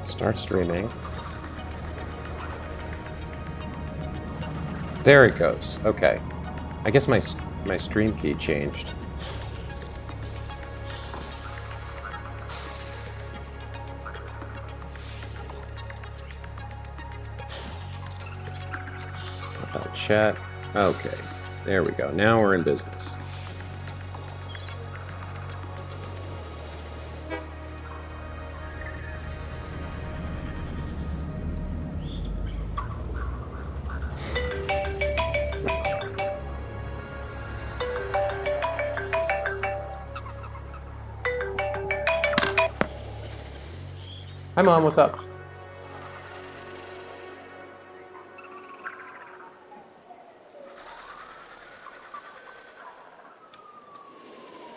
Start streaming. There it goes. Okay. I guess my stream key changed. Chat. Okay. There we go. Now we're in business. Hi, Mom. What's up?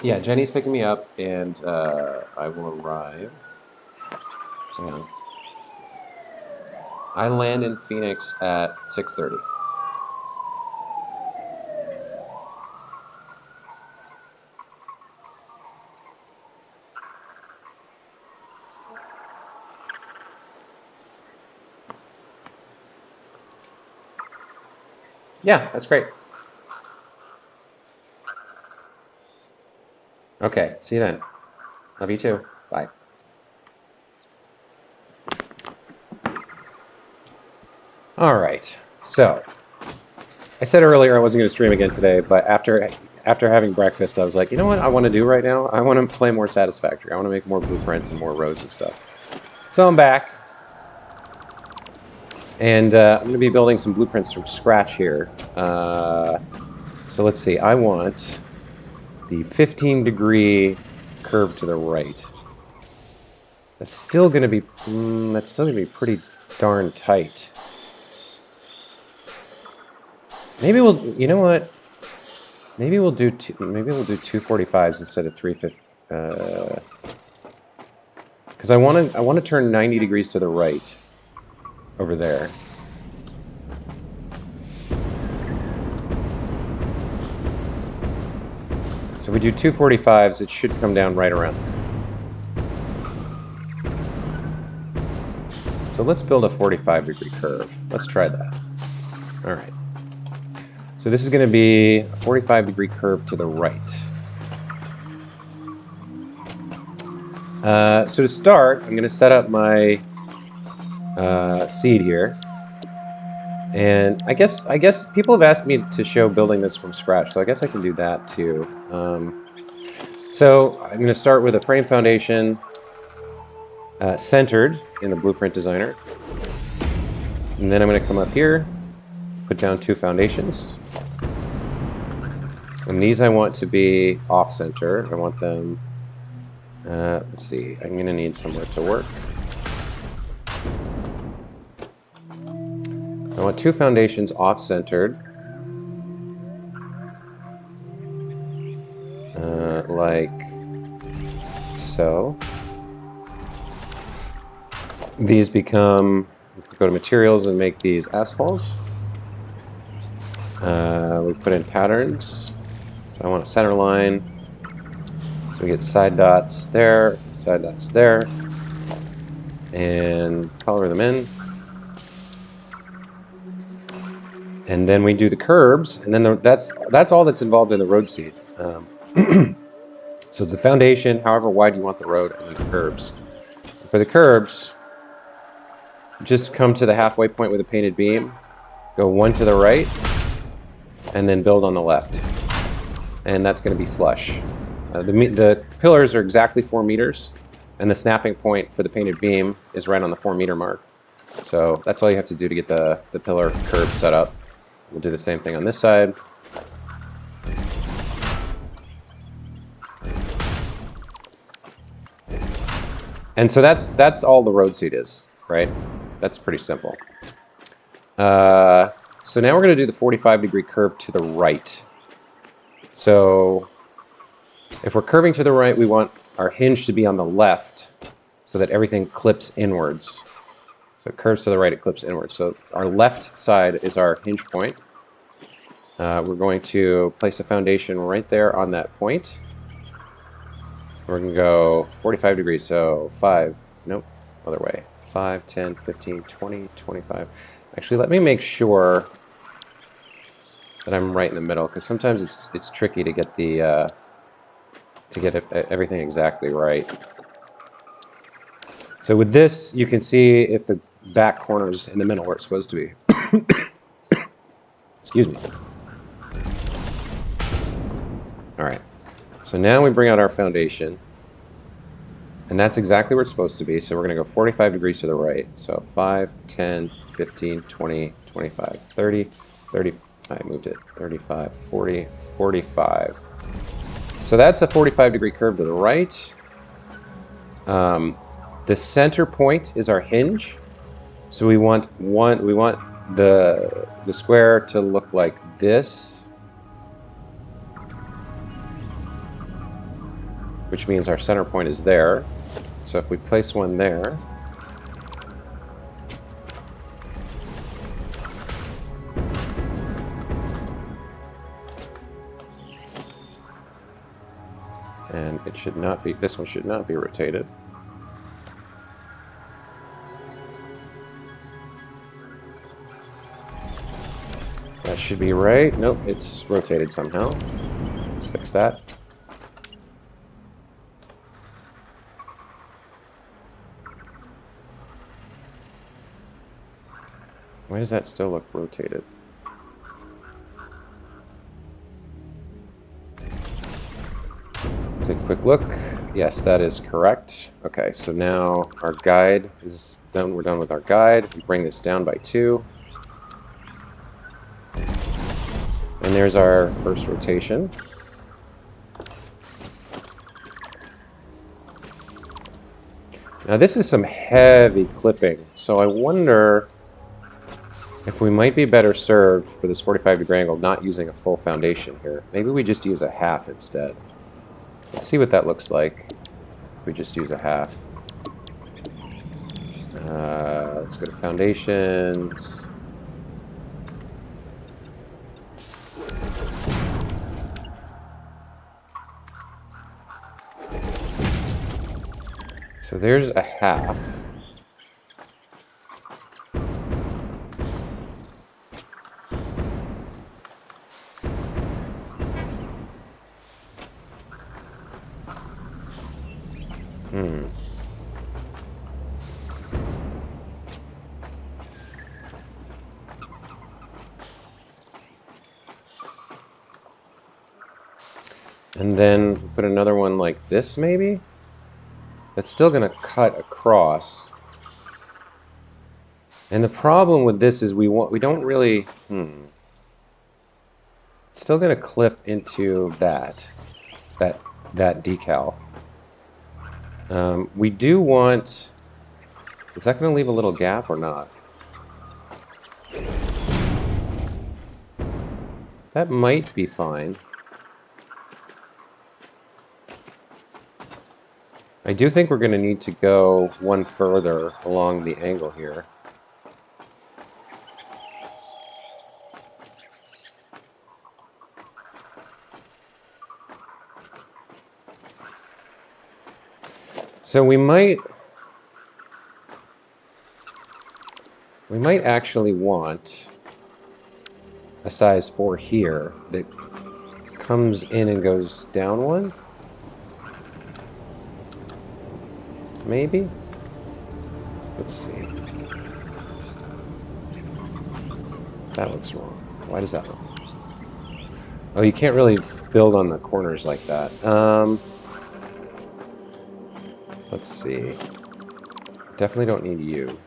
Yeah, Jenny's picking me up, and I will arrive. Hang on. I land in Phoenix at 6:30. Yeah, that's great. Okay, see you then. Love you too. Bye. All right, so I said earlier I wasn't going to stream again today, but after having breakfast, I was like, you know what I want to do right now? I want to play more Satisfactory. I want to make more blueprints and more roads and stuff. So I'm back, and I'm going to be building some blueprints from scratch here. So let's see. I want the 15-degree curve to the right. That's still going to be pretty darn tight. Maybe we'll, you know what? Maybe we'll do 245s instead of 350. Because I want to turn 90 degrees to the right over there. So if we do 245s, it should come down right around there. So let's build a 45-degree curve. Let's try that. All right. So this is going to be a 45-degree curve to the right. So to start, I'm going to set up my seed here. And I guess people have asked me to show building this from scratch, so I guess I can do that too. So I'm going to start with a frame foundation centered in the Blueprint Designer. And then I'm going to come up here, put down 2 foundations. And these I want to be off-center. I want them, let's see, I'm going to need somewhere to work. I want 2 foundations off-centered. Like so. These become, go to materials and make these asphalts. We put in patterns. So I want a center line. So we get side dots there, and color them in. And then we do the curbs, and then that's all that's involved in the road seed. So it's the foundation, however wide you want the road, and then the curbs. For the curbs, just come to the halfway point with a painted beam, go 1 to the right, and then build on the left. And that's going to be flush. The pillars are exactly 4 meters, and the snapping point for the painted beam is right on the 4-meter mark. So that's all you have to do to get the pillar curb set up. We'll do the same thing on this side. And so that's all the road seed is, right? That's pretty simple. So now we're going to do the 45-degree curve to the right. So if we're curving to the right, we want our hinge to be on the left so that everything clips inwards. So it curves to the right, it clips inwards. So our left side is our hinge point. We're going to place a foundation right there on that point. We're going to go 45 degrees, so 5, nope, other way. 5, 10, 15, 20, 25. Actually, let me make sure that I'm right in the middle, because sometimes it's tricky to get the everything exactly right. So with this, you can see if the back corner's in the middle where it's supposed to be. Excuse me. All right. So now we bring out our foundation. And that's exactly where it's supposed to be. So we're going to go 45 degrees to the right. So 5, 10, 15, 20, 25, 30, 30. I moved it. 35, 40, 45. So that's a 45-degree curve to the right. The center point is our hinge. So we want the square to look like this, which means our center point is there. So if we place one there, and it should not be, this one should not be rotated. That should be right. Nope, it's rotated somehow. Let's fix that. Why does that still look rotated? Take a quick look. Yes, that is correct. Okay, so now our guide is done. We're done with our guide. We bring this down by 2. And there's our first rotation. Now this is some heavy clipping, so I wonder if we might be better served for this 45-degree angle not using a full foundation here. Maybe we just use a half instead. Let's see what that looks like if we just use a half. Let's go to foundations. So there's a half. And then put another one like this, maybe? That's still going to cut across. And the problem with this is we don't really... It's still going to clip into that decal. We do want... Is that going to leave a little gap or not? That might be fine. I do think we're going to need to go one further along the angle here. So we might actually want a size 4 here that comes in and goes down one. Maybe? Let's see. That looks wrong. Why does that look? Oh, you can't really build on the corners like that. Let's see. Definitely don't need you.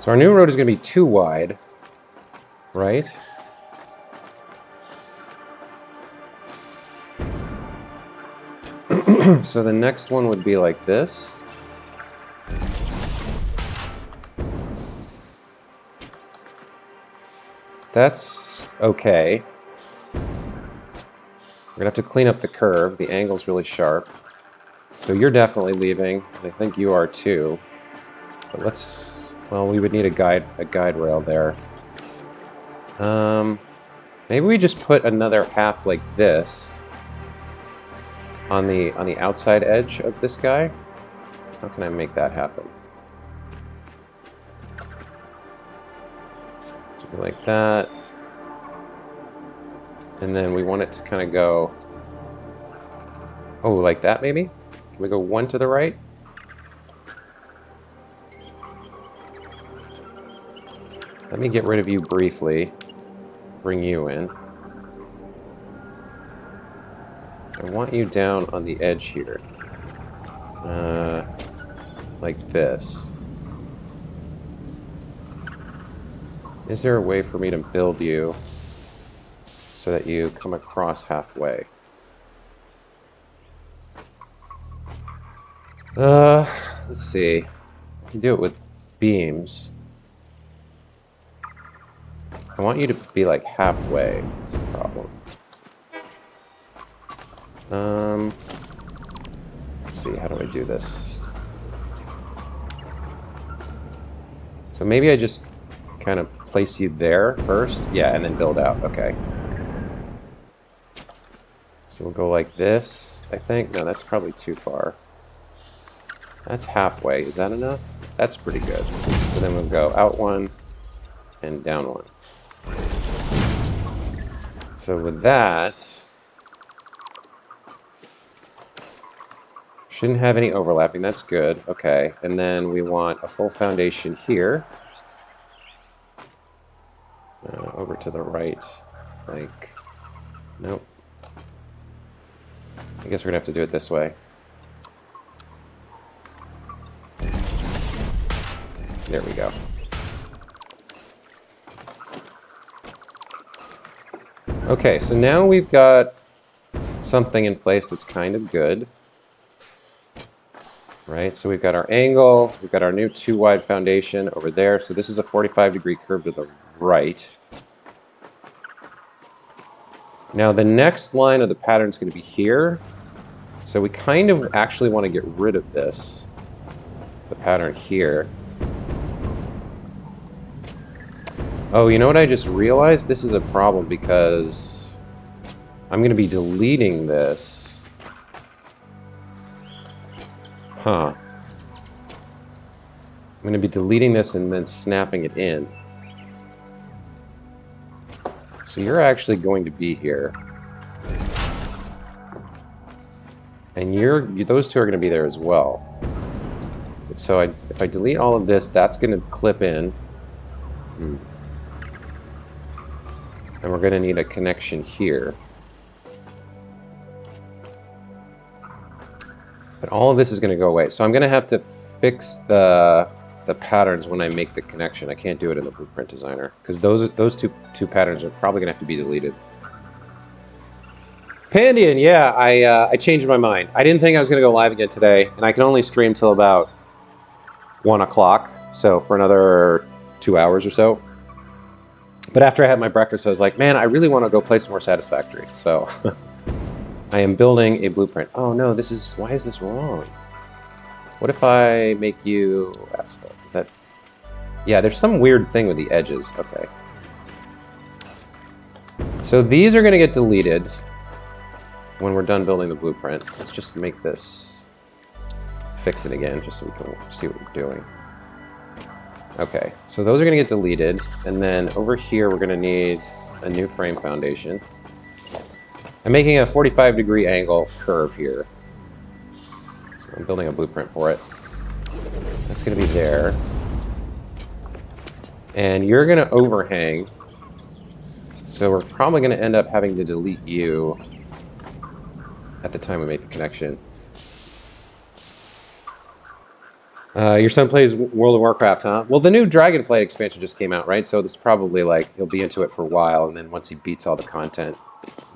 So our new road is going to be too wide, right? So the next one would be like this. That's okay. We're gonna have to clean up the curve. The angle's really sharp. So you're definitely leaving, and I think you are too. But let's... Well, we would need a guide rail there. Maybe we just put another half like this on the outside edge of this guy. How can I make that happen? Something like that. And then we want it to kind of go... Oh, like that maybe? Can we go one to the right? Let me get rid of you briefly. Bring you in. I want you down on the edge here. Like this. Is there a way for me to build you so that you come across halfway? Let's see. I can do it with beams. I want you to be like halfway. That's the problem. Let's see, how do I do this? So maybe I just kind of place you there first. Yeah, and then build out. Okay. So we'll go like this, I think. No, that's probably too far. That's halfway. Is that enough? That's pretty good. So then we'll go out one and down one. So with that, shouldn't have any overlapping. That's good. Okay. And then we want a full foundation here. Over to the right. Like, nope. I guess we're gonna have to do it this way. There we go. Okay, so now we've got something in place that's kind of good. Right, so we've got our angle, we've got our new 2 wide foundation over there. So this is a 45-degree curve to the right. Now the next line of the pattern is going to be here. So we kind of actually want to get rid of this, the pattern here. Oh, you know what I just realized? This is a problem because I'm going to be deleting this. Huh. I'm going to be deleting this and then snapping it in. So you're actually going to be here. And those two are going to be there as well. So if I delete all of this, that's going to clip in. And we're going to need a connection here. But all of this is going to go away. So I'm going to have to fix the patterns when I make the connection. I can't do it in the Blueprint Designer because those two patterns are probably going to have to be deleted. Pandian, yeah, I changed my mind. I didn't think I was going to go live again today, and I can only stream till about 1 o'clock, so for another 2 hours or so. But after I had my breakfast, I was like, man, I really want to go play some more Satisfactory. So I am building a blueprint. Oh no, why is this wrong? What if I make you asphalt? Is that... Yeah, there's some weird thing with the edges. Okay. So these are going to get deleted when we're done building the blueprint. Let's just make this... Fix it again, just so we can see what we're doing. Okay, so those are going to get deleted, and then over here we're going to need a new frame foundation. I'm making a 45-degree angle curve here. So I'm building a blueprint for it. That's going to be there. And you're going to overhang. So we're probably going to end up having to delete you at the time we make the connection. Your son plays World of Warcraft, huh? Well, the new Dragonflight expansion just came out, right? So this is probably like, he'll be into it for a while, and then once he beats all the content,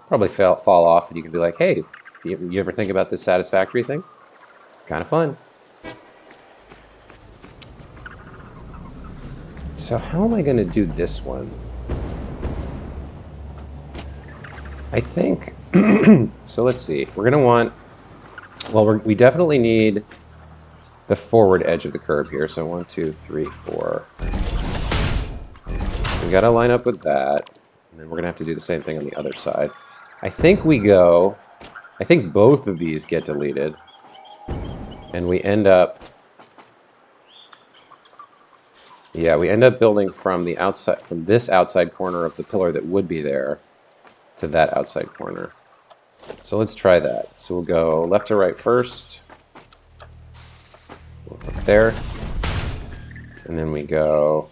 probably fall off, and you can be like, hey, you ever think about this Satisfactory thing? It's kind of fun. So how am I going to do this one? I think So let's see. We're going to want... Well, we definitely need the forward edge of the curve here. So 1, 2, 3, 4. We got to line up with that. And then we're going to have to do the same thing on the other side. I think we go... I think both of these get deleted. And we end up... Yeah, we end up building from the outside, from this outside corner of the pillar that would be there to that outside corner. So let's try that. So we'll go left to right first. We'll hook there. And then we go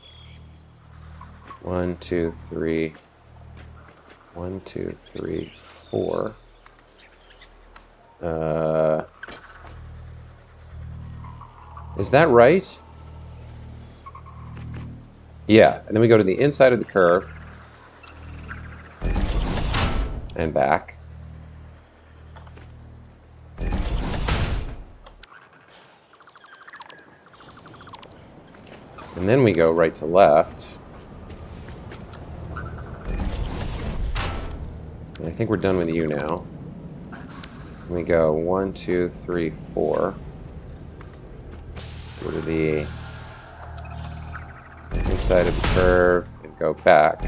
1, 2, 3. 1, 2, 3, 4. Is that right? Yeah, and then we go to the inside of the curve and back. And then we go right to left. And I think we're done with you now. And we go 1, 2, 3, 4. Go to the inside of the curve and go back.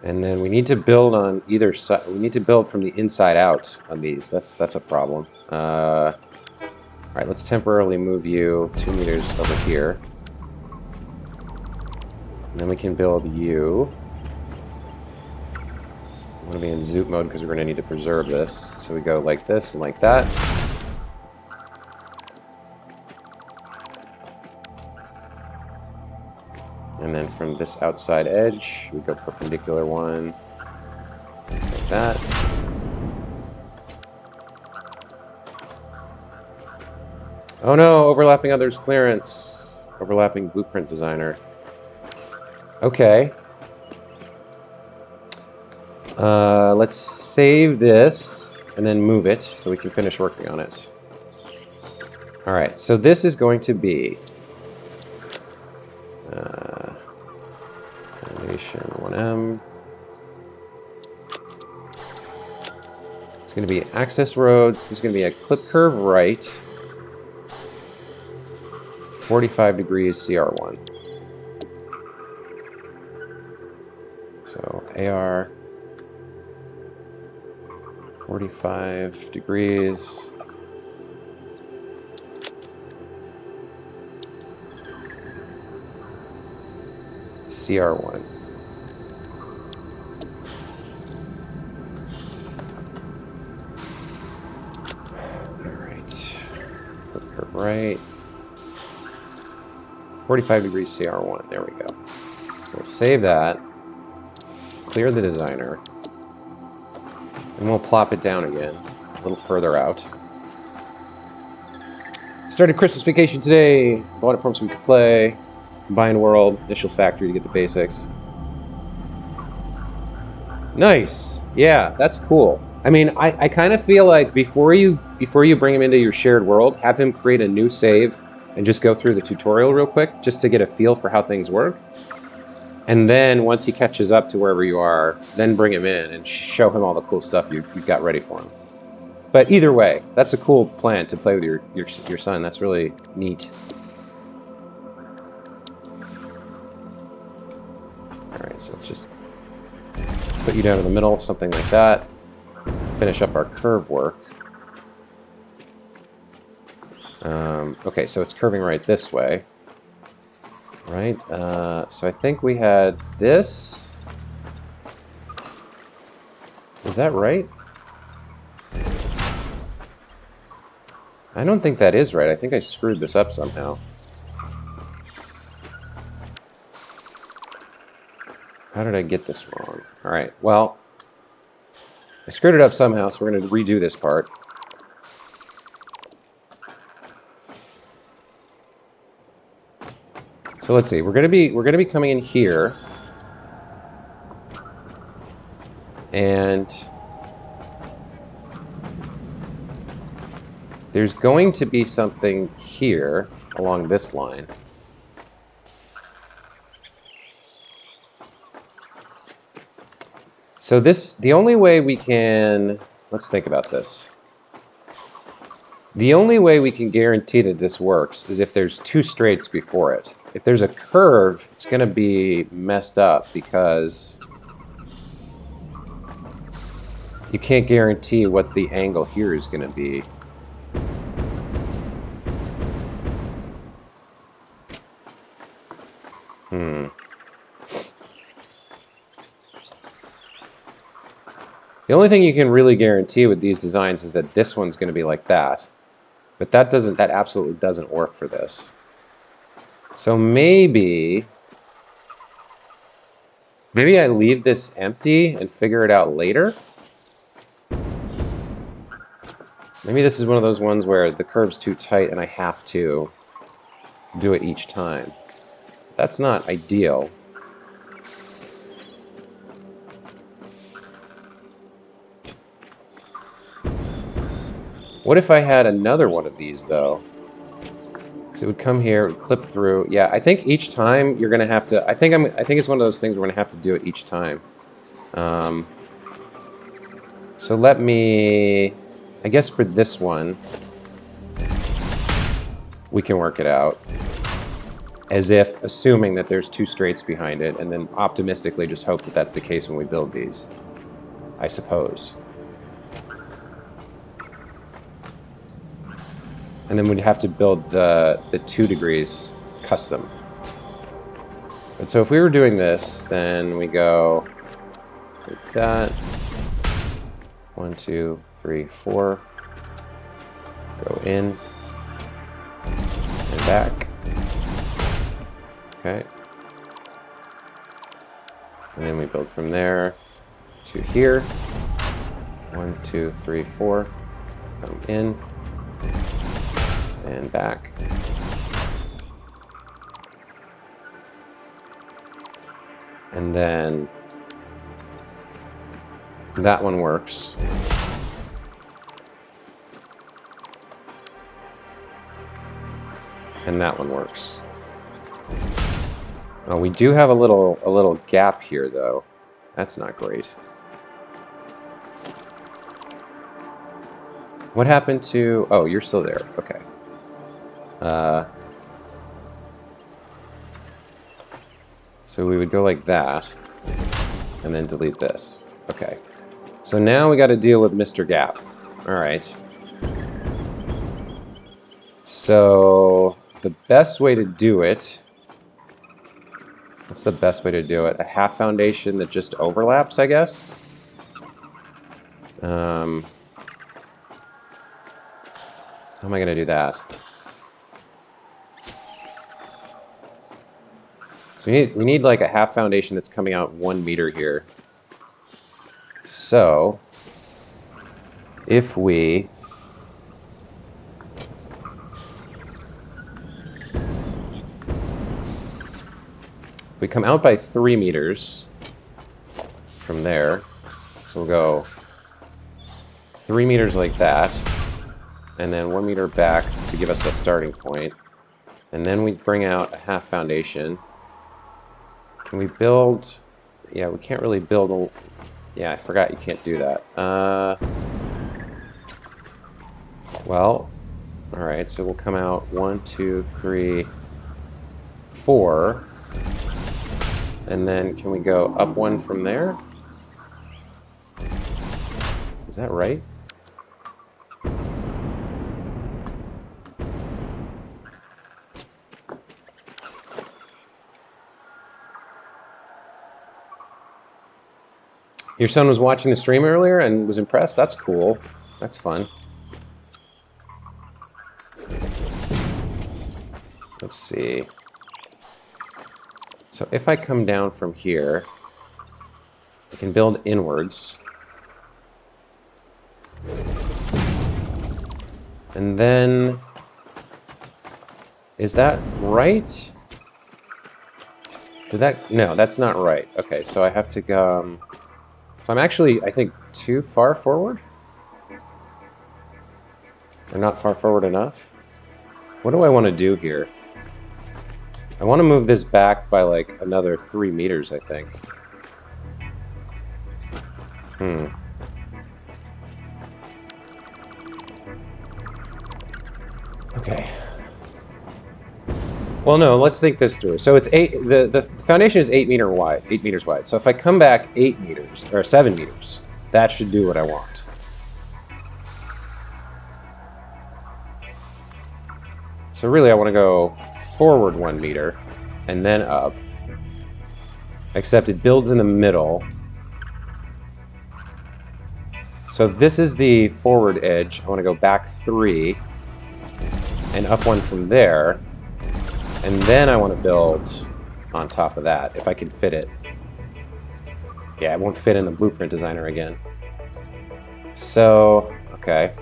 And then we need to build on either side. We need to build from the inside out on these. That's a problem. All right, let's temporarily move you 2 meters over here. And then we can build you. I'm going to be in zoop mode because we're going to need to preserve this. So we go like this and like that. And then from this outside edge, we go perpendicular one, like that. Oh no, overlapping others clearance. Overlapping blueprint designer. Okay. Let's save this and then move it so we can finish working on it. All right, so this is going to be animation 1M. It's going to be access roads. There's going to be a clip curve right. 45 degrees CR1. So AR 45 degrees. CR1. All right. Flip curve right. 45 degrees CR1. There we go. So we'll save that. Clear the designer. And we'll plop it down again, a little further out. Started Christmas vacation today. Bought it for him so we could play. Combined world, initial factory to get the basics. Nice. Yeah, that's cool. I mean, I kind of feel like before you bring him into your shared world, have him create a new save and just go through the tutorial real quick, just to get a feel for how things work. And then once he catches up to wherever you are, then bring him in and show him all the cool stuff you've got ready for him. But either way, that's a cool plan to play with your son. That's really neat. All right, so let's just put you down in the middle, something like that. Finish up our curve work. Okay, so it's curving right this way. Right, so I think we had this. Is that right? I don't think that is right. I think I screwed this up somehow. How did I get this wrong? All right, well, I screwed it up somehow, so we're going to redo this part. So let's see. We're going to be coming in here, and there's going to be something here along this line. So the only way we can, let's think about this. The only way we can guarantee that this works is if there's two straights before it. If there's a curve, it's going to be messed up because you can't guarantee what the angle here is going to be. The only thing you can really guarantee with these designs is that this one's going to be like that. But that absolutely doesn't work for this. So maybe I leave this empty and figure it out later. Maybe this is one of those ones where the curve's too tight and I have to do it each time. That's not ideal. What if I had another one of these, though? So it would come here, it would clip through. Yeah, I think each time you're gonna have to. I think it's one of those things we're gonna have to do it each time. So let me. I guess for this one, we can work it out as if assuming that there's two straights behind it, and then optimistically just hope that that's the case when we build these. I suppose. And then we'd have to build the 2 degrees custom. And so if we were doing this, then we go like that. 1, 2, 3, 4. Go in and back. Okay. And then we build from there to here. 1, 2, 3, 4. Come in. And back. And then that one works. And that one works. Oh, we do have a little gap here though. That's not great. What happened to... Oh, you're still there. Okay. So we would go like that, and then delete this. Okay. So now we got to deal with Mr. Gap. All right. So the best way to do it... What's the best way to do it? A half foundation that just overlaps, I guess? How am I going to do that? So we need like a half foundation that's coming out 1 meter here. So if we come out by 3 meters from there, so we'll go 3 meters like that, and then 1 meter back to give us a starting point, and then we bring out a half foundation. Can we build? Yeah, we can't really build. Yeah, I forgot you can't do that. Well, all right. So we'll come out 1, 2, 3, 4, and then can we go up 1 from there? Is that right? Your son was watching the stream earlier and was impressed? That's cool. That's fun. Let's see. So if I come down from here, I can build inwards. And then... Is that right? Did that... No, that's not right. Okay, so I have to go... So I'm actually, I think, too far forward? Or not far forward enough? What do I want to do here? I want to move this back by like another 3 meters, I think. Okay. Well, no, let's think this through. So it's the foundation is 8 meters wide. So if I come back 8 meters, or 7 meters, that should do what I want. So really I want to go forward 1 meter, and then up. Except it builds in the middle. So this is the forward edge. I want to go back 3, and up 1 from there. And then I want to build on top of that, if I can fit it. Yeah, it won't fit in the blueprint designer again. So, okay.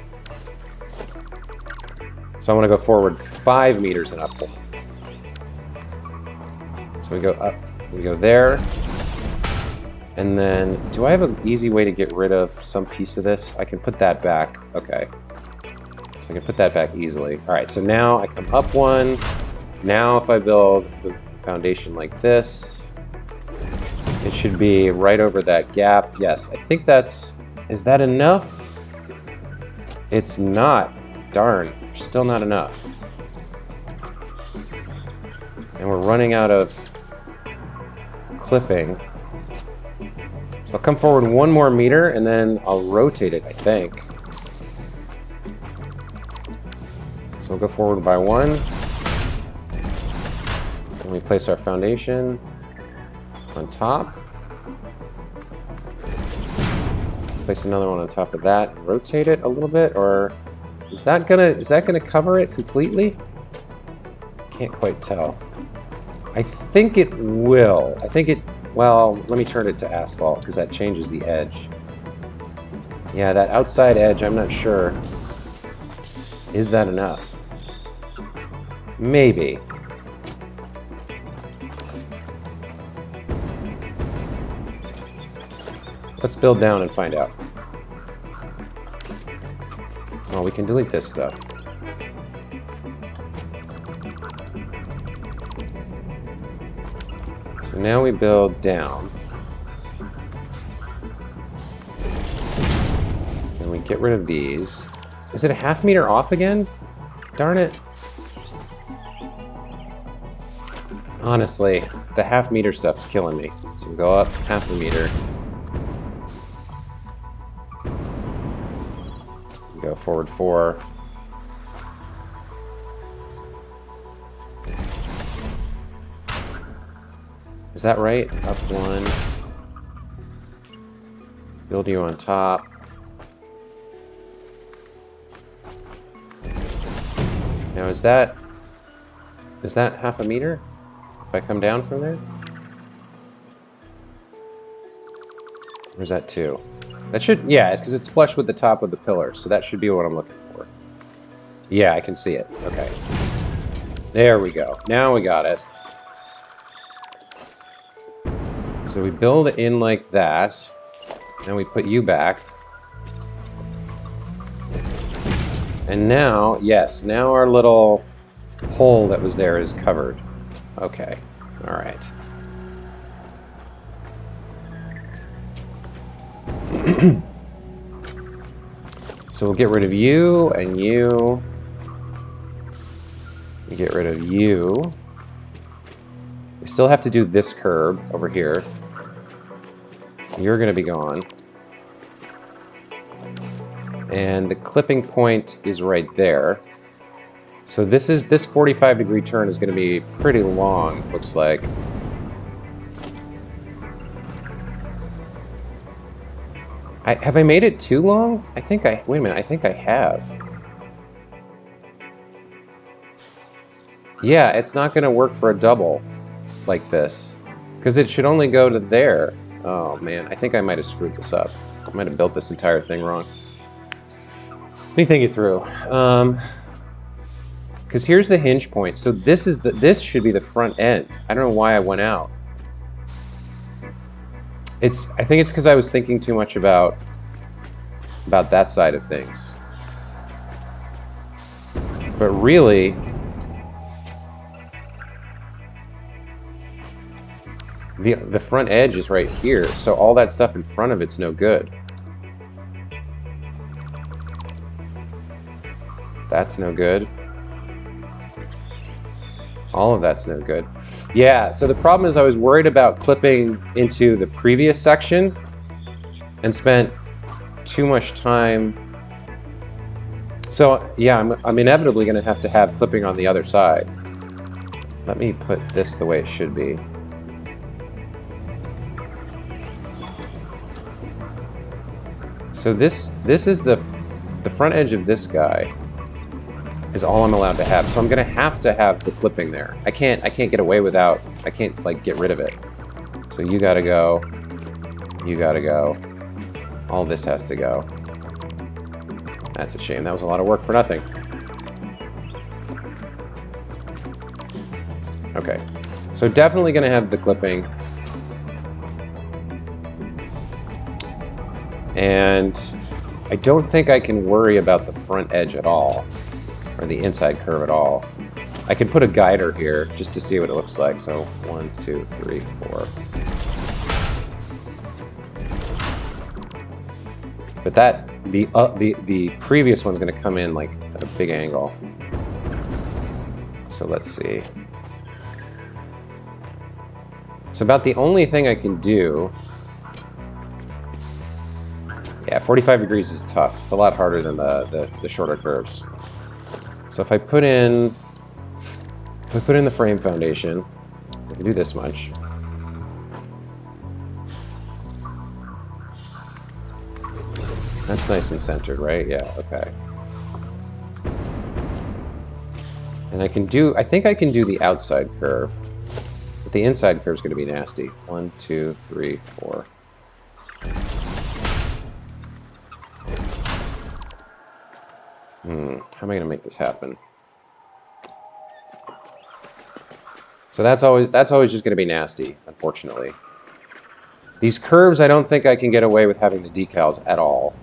So I want to go forward 5 meters and up 1. So we go up, we go there. And then, do I have an easy way to get rid of some piece of this? I can put that back. Okay. So I can put that back easily. All right, so now I come up 1. Now if I build the foundation like this, it should be right over that gap. Yes, I think that's... Is that enough? It's not. Darn, still not enough. And we're running out of clipping. So I'll come forward 1 more meter, and then I'll rotate it, I think. So we'll go forward by 1. And we place our foundation on top. Place another one on top of that. Rotate it a little bit, or is that gonna cover it completely? Can't quite tell. I think it will. I think it. Well, let me turn it to asphalt because that changes the edge. Yeah, that outside edge. I'm not sure. Is that enough? Maybe. Let's build down and find out. Oh, we can delete this stuff. So now we build down. And we get rid of these. Is it a ½ meter off again? Darn it. Honestly, the ½ meter stuff is killing me. So we go up ½ meter. Go forward 4. Is that right? Up 1. Build you on top. Now is that ½ meter? If I come down from there? Or is that 2? That should, yeah, it's because it's flush with the top of the pillar, so that should be what I'm looking for. Yeah, I can see it. Okay. There we go. Now we got it. So we build it in like that, and we put you back. And now, yes, now our little hole that was there is covered. Okay. All right. So we'll get rid of you and you. We get rid of you. We still have to do this curb over here. You're going to be gone. And the clipping point is right there. So this 45-degree turn is going to be pretty long, looks like. Have I made it too long? Wait a minute, I think I have. Yeah, it's not going to work for a double like this, because it should only go to there. Oh man, I think I might have screwed this up. I might have built this entire thing wrong. Let me think it through. Because here's the hinge point. So this should be the front end. I don't know why I went out. I think it's because I was thinking too much about that side of things. But really, the front edge is right here, so all that stuff in front of it's no good. That's no good. All of that's no good. Yeah, so the problem is I was worried about clipping into the previous section and spent too much time. So yeah, I'm inevitably going to have clipping on the other side. Let me put this the way it should be. So this is the front edge of this guy is all I'm allowed to have. So I'm going to have the clipping there. I can't get away without, I can't like get rid of it. So you got to go. You got to go. All this has to go. That's a shame. That was a lot of work for nothing. Okay. So definitely going to have the clipping. And I don't think I can worry about the front edge at all, or the inside curve at all. I can put a guider here just to see what it looks like. So 1, 2, 3, 4. But that the previous one's going to come in like at a big angle. So let's see. So about the only thing I can do. Yeah, 45 degrees is tough. It's a lot harder than the shorter curves. So if I put in the frame foundation, I can do this much. That's nice and centered, right? Yeah, okay. And I think I can do the outside curve. But the inside curve is going to be nasty. 1, 2, 3, 4. How am I going to make this happen? So that's always just going to be nasty, unfortunately. These curves, I don't think I can get away with having the decals at all.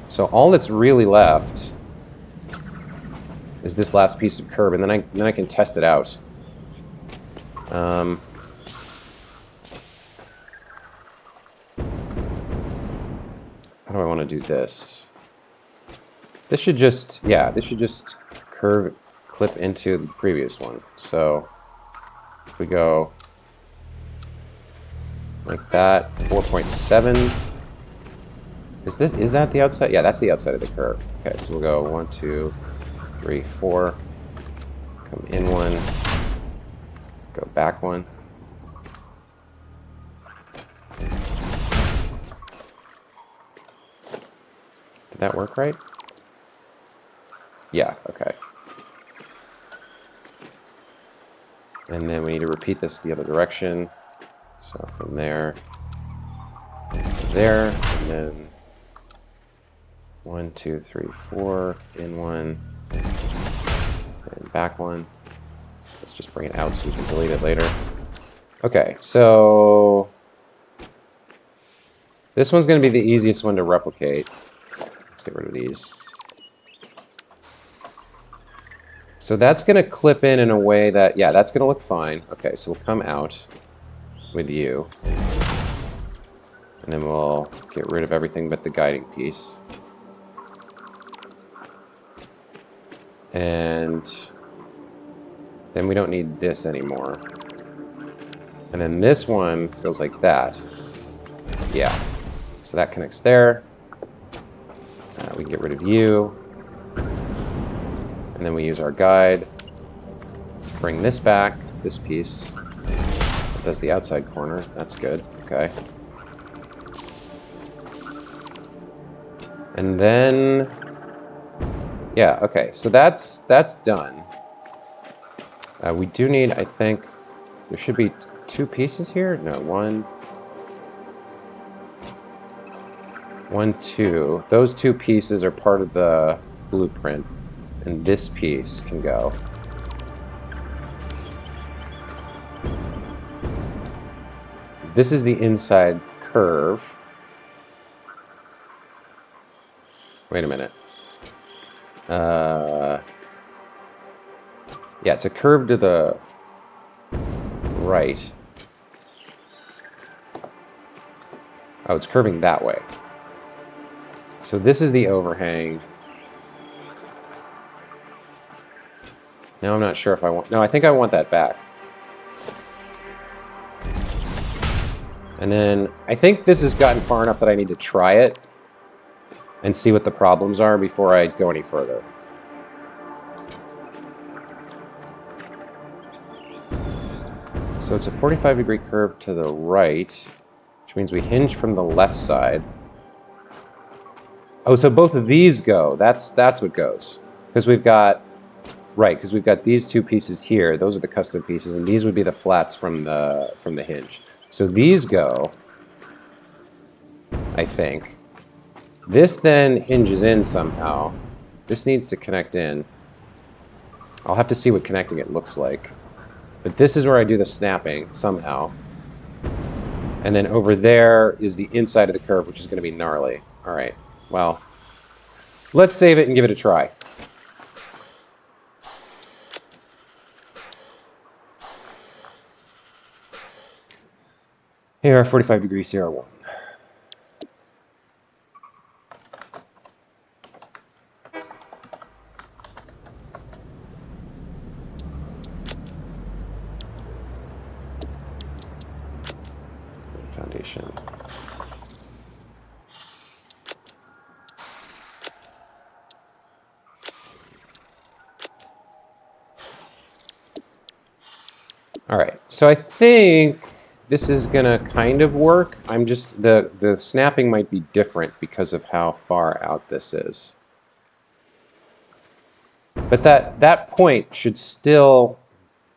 So all that's really left is this last piece of curve, and then I can test it out. How do I want to do this? This should just clip into the previous one. So if we go like that, 4.7. Is that the outside? Yeah, that's the outside of the curve. Okay, so we'll go 1, 2, 3, 4. Come in one. Go back one. Did that work right? Yeah, okay. And then we need to repeat this the other direction. So from there to there, and then 1, 2, 3, 4, in one, and back one. Let's just bring it out so we can delete it later. Okay, so this one's going to be the easiest one to replicate. Let's get rid of these. So that's going to clip in a way that, yeah, that's going to look fine. Okay, so we'll come out with you. And then we'll get rid of everything but the guiding piece. And then we don't need this anymore. And then this one goes like that. Yeah. So that connects there. We can get rid of you. And then we use our guide to bring this back, this piece. That does the outside corner. That's good. Okay. And then, yeah, okay. So that's done. We do need, I think, there should be 2 pieces here. No, 1, 2. Those 2 pieces are part of the blueprint. And this piece can go. This is the inside curve. Wait a minute. Yeah, it's a curve to the right. Oh, it's curving that way. So this is the overhang. Now I'm not sure if I want... No, I think I want that back. And then I think this has gotten far enough that I need to try it and see what the problems are before I go any further. So it's a 45-degree curve to the right, which means we hinge from the left side. Oh, so both of these go. That's what goes. Because we've got... Right, because we've got these two pieces here. Those are the custom pieces, and these would be the flats from the hinge. So these go, I think. This then hinges in somehow. This needs to connect in. I'll have to see what connecting it looks like. But this is where I do the snapping, somehow. And then over there is the inside of the curve, which is going to be gnarly. All right, well, let's save it and give it a try. Here, 45-degree CR1. Foundation. All right, so I think this is gonna kind of work. I'm just, the snapping might be different because of how far out this is. But that point should still,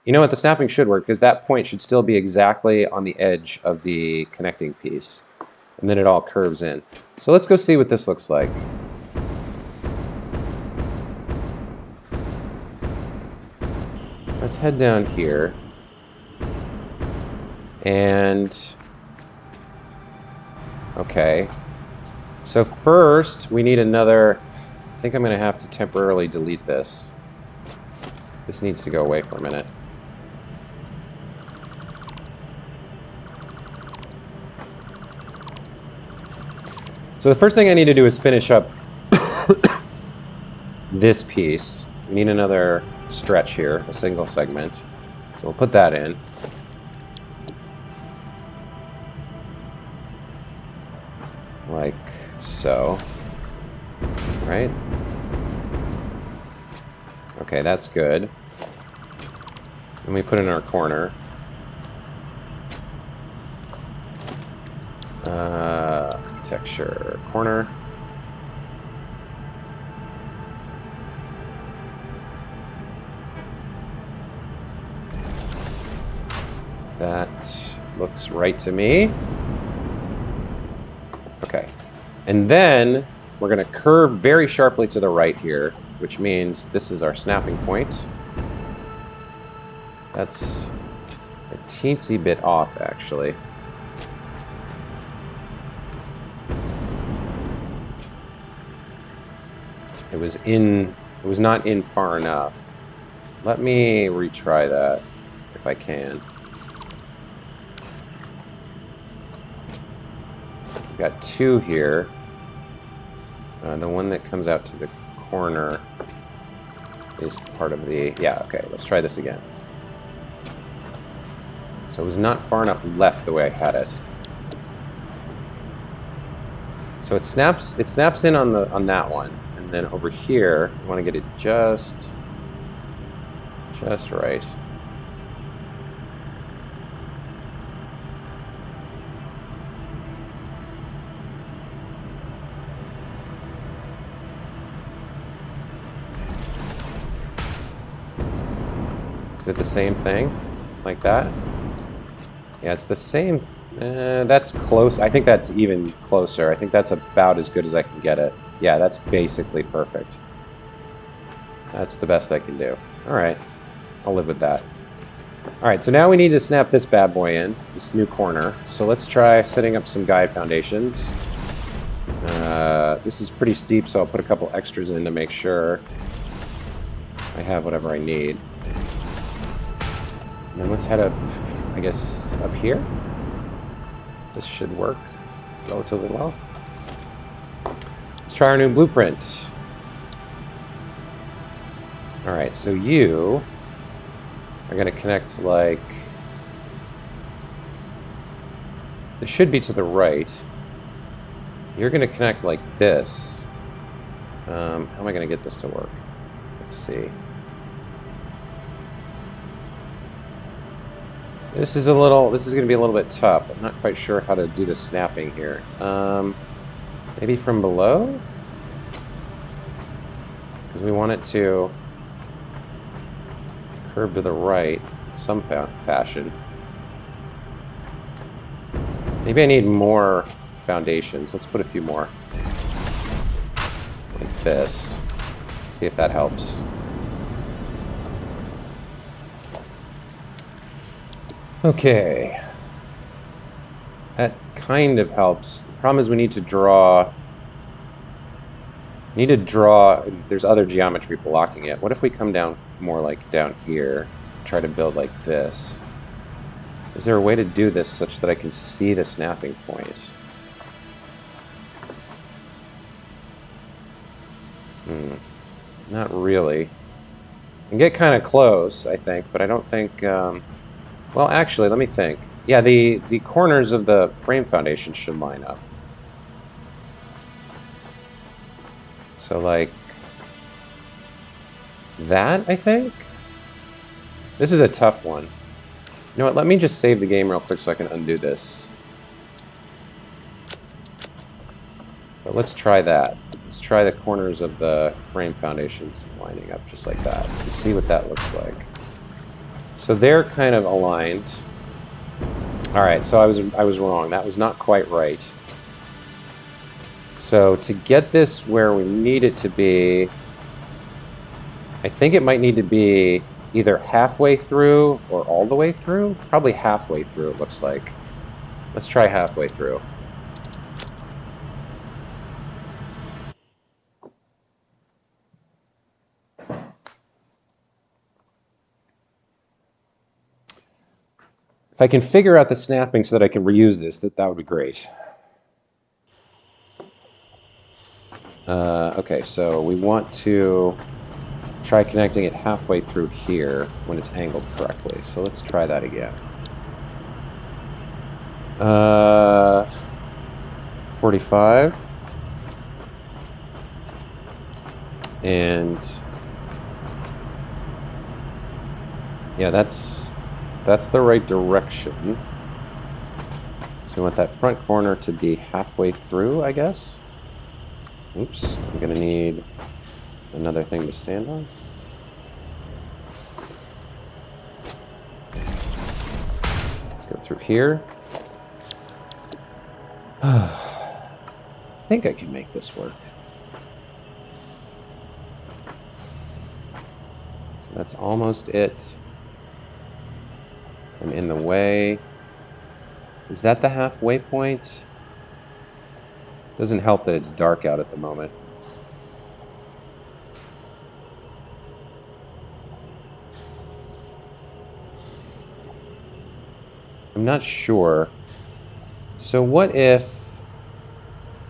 you know what, the snapping should work because that point should still be exactly on the edge of the connecting piece. And then it all curves in. So let's go see what this looks like. Let's head down here. And, okay. So first, we need another, I think I'm going to have to temporarily delete this. This needs to go away for a minute. So the first thing I need to do is finish up this piece. We need another stretch here, a single segment. So we'll put that in. Like so. Right? Okay, that's good. And we put in our corner. Texture corner. That looks right to me. Okay. And then we're going to curve very sharply to the right here, which means this is our snapping point. That's a teensy bit off, actually. It was not in far enough. Let me retry that if I can. We've got two here. The one that comes out to the corner is part of the... Yeah, okay, let's try this again. So it was not far enough left the way I had it. So it snaps in on that one. And then over here, I want to get it just right. Is it the same thing? Like that? Yeah, it's the same. That's close. I think that's even closer. I think that's about as good as I can get it. Yeah, that's basically perfect. That's the best I can do. All right. I'll live with that. All right, so now we need to snap this bad boy in, this new corner. So let's try setting up some guide foundations. This is pretty steep, so I'll put a couple extras in to make sure I have whatever I need. And then let's head up, I guess, up here. This should work relatively well. Let's try our new blueprint. All right, so you are going to connect like... This should be to the right. You're going to connect like this. How am I going to get this to work? Let's see. This is going to be a little bit tough. I'm not quite sure how to do the snapping here. Maybe from below? Because we want it to curve to the right in some fashion. Maybe I need more foundations. Let's put a few more. Like this. See if that helps. Okay. That kind of helps. The problem is we need to draw... There's other geometry blocking it. What if we come down more like down here? Try to build like this. Is there a way to do this such that I can see the snapping point? Not really. I can get kind of close, I think, but I don't think... well, actually, let me think. Yeah, the corners of the frame foundation should line up. So, like... that, I think? This is a tough one. You know what, let me just save the game real quick so I can undo this. But let's try that. Let's try the corners of the frame foundations lining up just like that. And see what that looks like. So they're kind of aligned. Alright, so I was wrong. That was not quite right. So to get this where we need it to be, I think it might need to be either halfway through or all the way through. Probably halfway through, it looks like. Let's try halfway through. If I can figure out the snapping so that I can reuse this, that would be great. Okay, so we want to try connecting it halfway through here when it's angled correctly. So let's try that again. 45. And yeah, that's the right direction. So we want that front corner to be halfway through, I guess. Oops, I'm gonna need another thing to stand on. Let's go through here. I think I can make this work. So that's almost it. I'm in the way. Is that the halfway point? Doesn't help that it's dark out at the moment. I'm not sure. So what if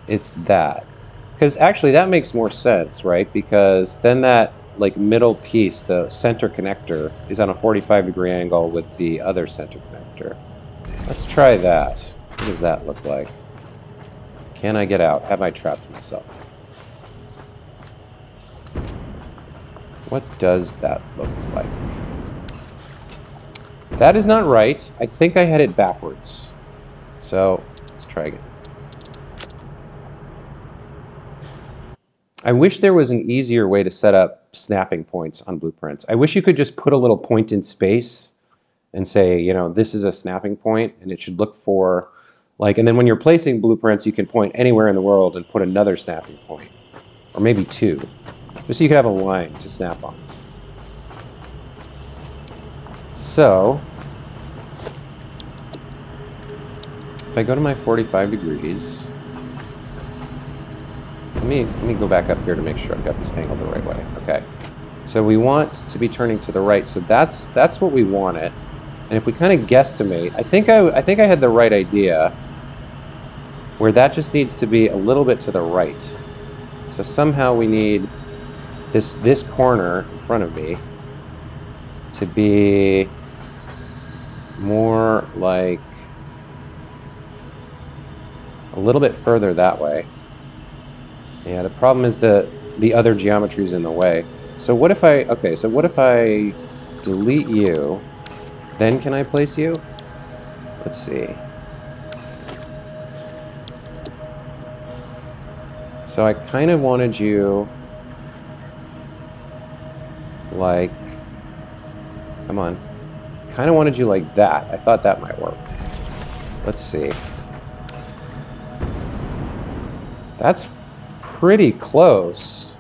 it's that? Because actually that makes more sense, right? Because then that like middle piece, the center connector, is on a 45-degree angle with the other center connector. Let's try that. What does that look like? Can I get out? Have I trapped myself? What does that look like? That is not right. I think I had it backwards. So, let's try again. I wish there was an easier way to set up snapping points on blueprints. I wish you could just put a little point in space and say, you know, this is a snapping point, and it should look for, like, and then when you're placing blueprints, you can point anywhere in the world and put another snapping point, or maybe two, just so you can have a line to snap on. So, if I go to my 45 degrees, let me go back up here to make sure I've got this angled the right way. Okay, so we want to be turning to the right, so that's what we wanted. And if we kind of guesstimate, I think I had the right idea, where that just needs to be a little bit to the right. So somehow we need this corner in front of me to be more like a little bit further that way. Yeah, the problem is the other geometry is in the way. So what if I, okay, so what if I delete you, then can I place you? Let's see. So I kind of wanted you like, come on. Kind of wanted you like that. I thought that might work. Let's see. That's pretty close.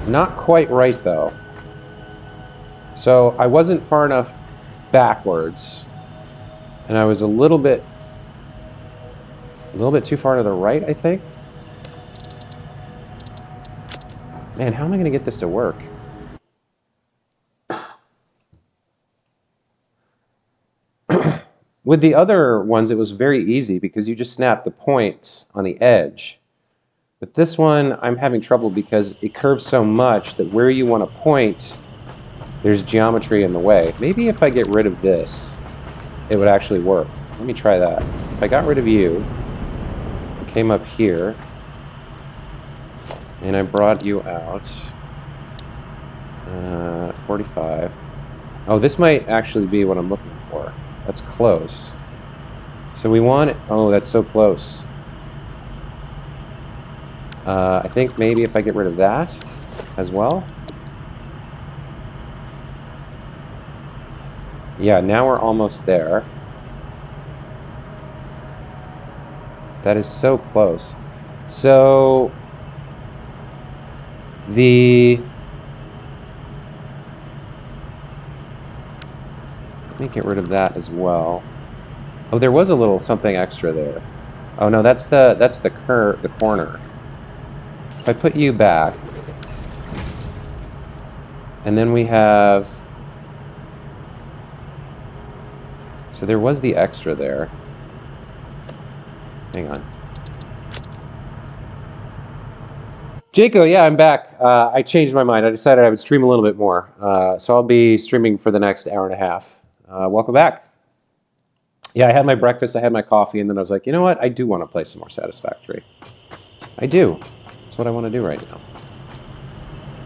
Not quite right though. So I wasn't far enough backwards, and I was a little bit too far to the right, I think. Man, how am I going to get this to work? With the other ones, it was very easy because you just snap the point on the edge. But this one, I'm having trouble because it curves so much that where you want to point, there's geometry in the way. Maybe if I get rid of this, it would actually work. Let me try that. If I got rid of you, came up here, and I brought you out, 45. Oh, this might actually be what I'm looking for. That's close. So we want it. Oh, that's so close. I think maybe if I get rid of that as well. Yeah, now we're almost there. That is so close. So let me get rid of that as well. Oh, there was a little something extra there. Oh no, that's the corner. If I put you back, and then we have, so there was the extra there. Hang on. Jaco, yeah, I'm back. I changed my mind. I decided I would stream a little bit more. So I'll be streaming for the next hour and a half. Welcome back. Yeah, I had my breakfast, I had my coffee, and then I was like, you know what? I do want to play some more Satisfactory. I do. That's what I want to do right now.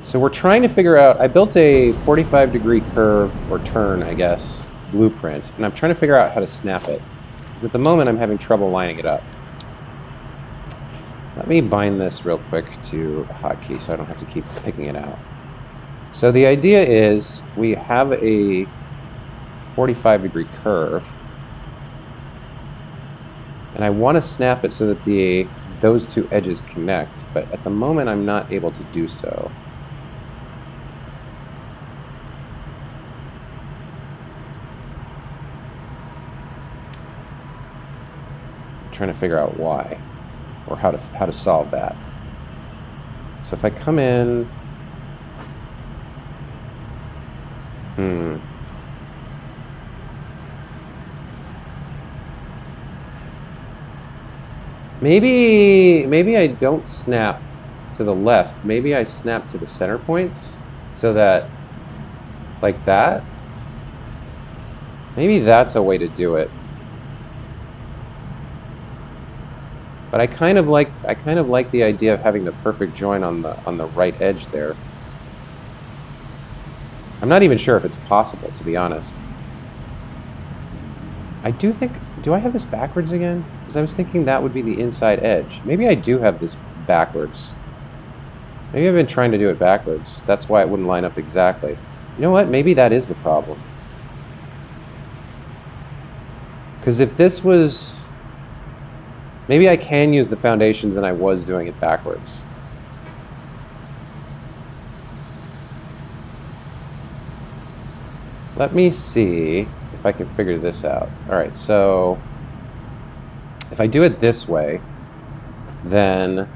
So we're trying to figure out, I built a 45-degree curve, or turn, I guess, blueprint, and I'm trying to figure out how to snap it. At the moment, I'm having trouble lining it up. Let me bind this real quick to a hotkey so I don't have to keep picking it out. So the idea is we have a 45-degree curve, and I want to snap it so that those two edges connect, but at the moment I'm not able to do so. I'm trying to figure out why, or how to solve that. So if I come in, Maybe I don't snap to the left. Maybe I snap to the center points so that, like that. Maybe that's a way to do it. But I kind of like the idea of having the perfect join on the right edge there. I'm not even sure if it's possible, to be honest. I do think, do I have this backwards again? Because I was thinking that would be the inside edge. Maybe I do have this backwards. Maybe I've been trying to do it backwards. That's why it wouldn't line up exactly. You know what? Maybe that is the problem. Because if this was... Maybe I can use the foundations and I was doing it backwards. Let me see if I can figure this out. All right, so if I do it this way, then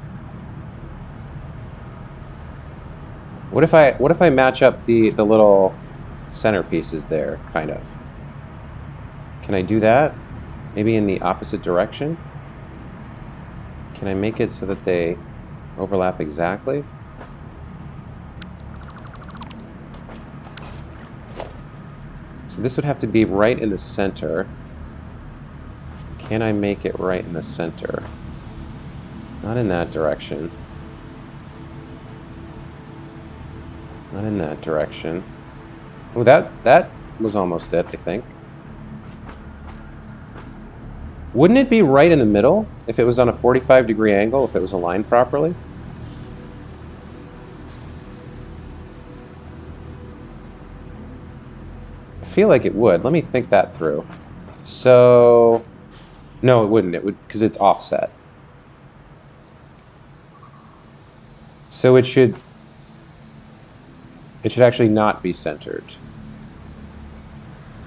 what if I match up the little centerpieces there, kind of? Can I do that? Maybe in the opposite direction? Can I make it so that they overlap exactly? So this would have to be right in the center. Can I make it right in the center? Not in that direction. Not in that direction. Oh, that was almost it, I think. Wouldn't it be right in the middle if it was on a 45-degree angle, if it was aligned properly? I feel like it would. Let me think that through. So, no, it wouldn't. It would, because it's offset. So it should actually not be centered.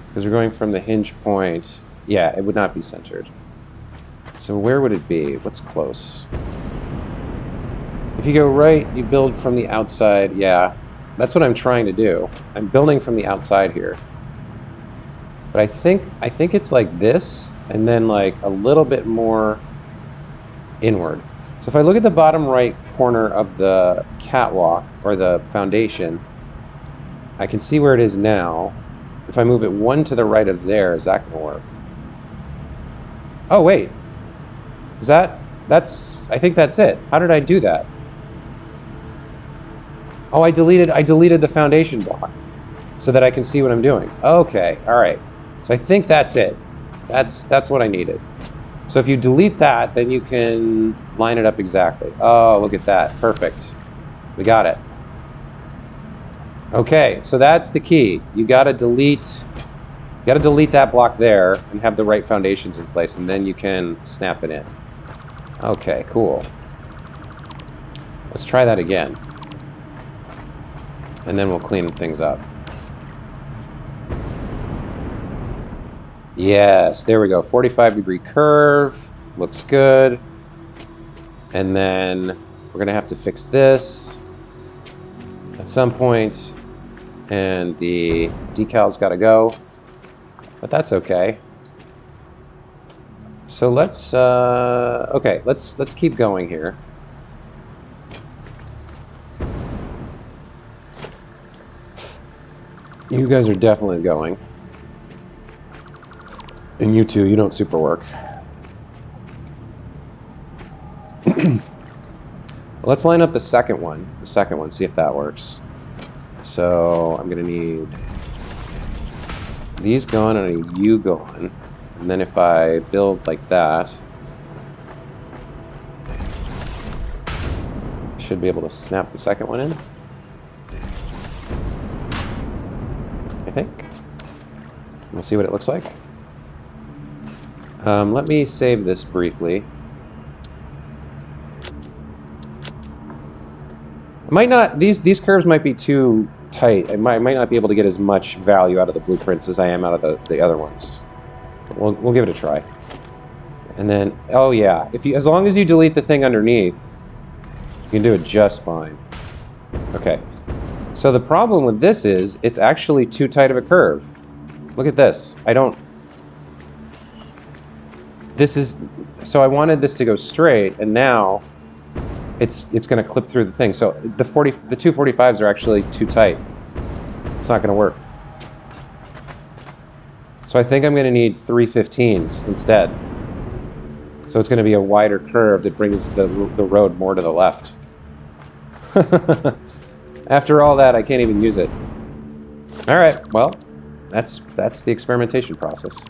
Because we're going from the hinge point. Yeah, it would not be centered. So where would it be? What's close? If you go right, you build from the outside. Yeah, that's what I'm trying to do. I'm building from the outside here. But I think it's like this, and then like a little bit more inward. So if I look at the bottom right corner of the catwalk, or the foundation, I can see where it is now. If I move it one to the right of there, is that going to work? Oh, wait. I think that's it. How did I do that? Oh, I deleted the foundation block so that I can see what I'm doing. Okay, all right. So I think that's it. That's what I needed. So if you delete that, then you can line it up exactly. Oh, look at that. Perfect. We got it. Okay, so that's the key. You gotta delete that block there and have the right foundations in place, and then you can snap it in. Okay, cool. Let's try that again. And then we'll clean things up. Yes, there we go. 45-degree curve. Looks good. And then we're going to have to fix this at some point. And the decal's got to go. But that's okay. So let's okay, let's keep going here. You guys are definitely going. And you too, you don't super work. Let's line up the second one, see if that works. So I'm gonna need these going and a U going. And then if I build like that, I should be able to snap the second one in. I think. We'll see what it looks like. Let me save this briefly. I might not, these curves might be too tight. I might not be able to get as much value out of the blueprints as I am out of the other ones. We'll give it a try. And then, oh yeah, as long as you delete the thing underneath, you can do it just fine. Okay. So the problem with this is it's actually too tight of a curve. Look at this. So I wanted this to go straight, and now it's going to clip through the thing. So the 245s are actually too tight. It's not going to work. So I think I'm going to need 315s instead. So it's going to be a wider curve that brings the road more to the left. After all that, I can't even use it. All right, well, that's the experimentation process.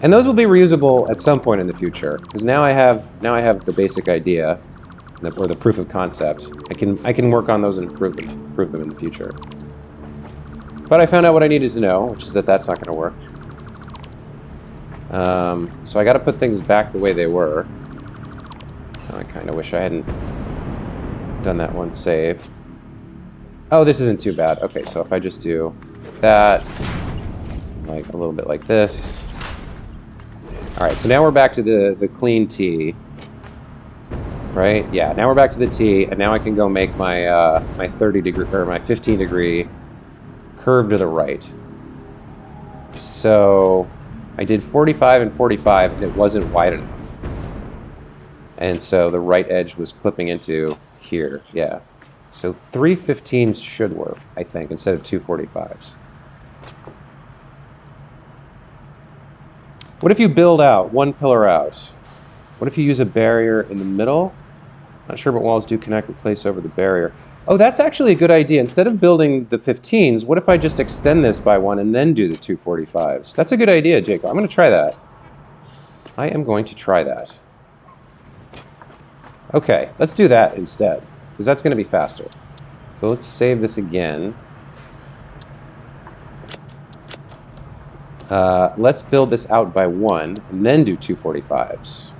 And those will be reusable at some point in the future, because now I have the basic idea, or the proof of concept. I can work on those and improve them in the future. But I found out what I needed to know, which is that that's not going to work. So I got to put things back the way they were. I kind of wish I hadn't done that one save. Oh, this isn't too bad. Okay, so if I just do that, like a little bit like this. All right, so now we're back to the clean T, right? Yeah, now we're back to the T, and now I can go make my my 30 degree or my 15 degree curve to the right. So I did 45 and 45, and it wasn't wide enough. And so the right edge was clipping into here, yeah. So 315s should work, I think, instead of 245s. What if you build out, one pillar out? What if you use a barrier in the middle? Not sure what walls do connect and place over the barrier. Oh, that's actually a good idea. Instead of building the 15s, what if I just extend this by one and then do the 245s? That's a good idea, Jacob. I'm going to try that. I am going to try that. Okay, let's do that instead, because that's going to be faster. So let's save this again. Let's build this out by one and then do 245s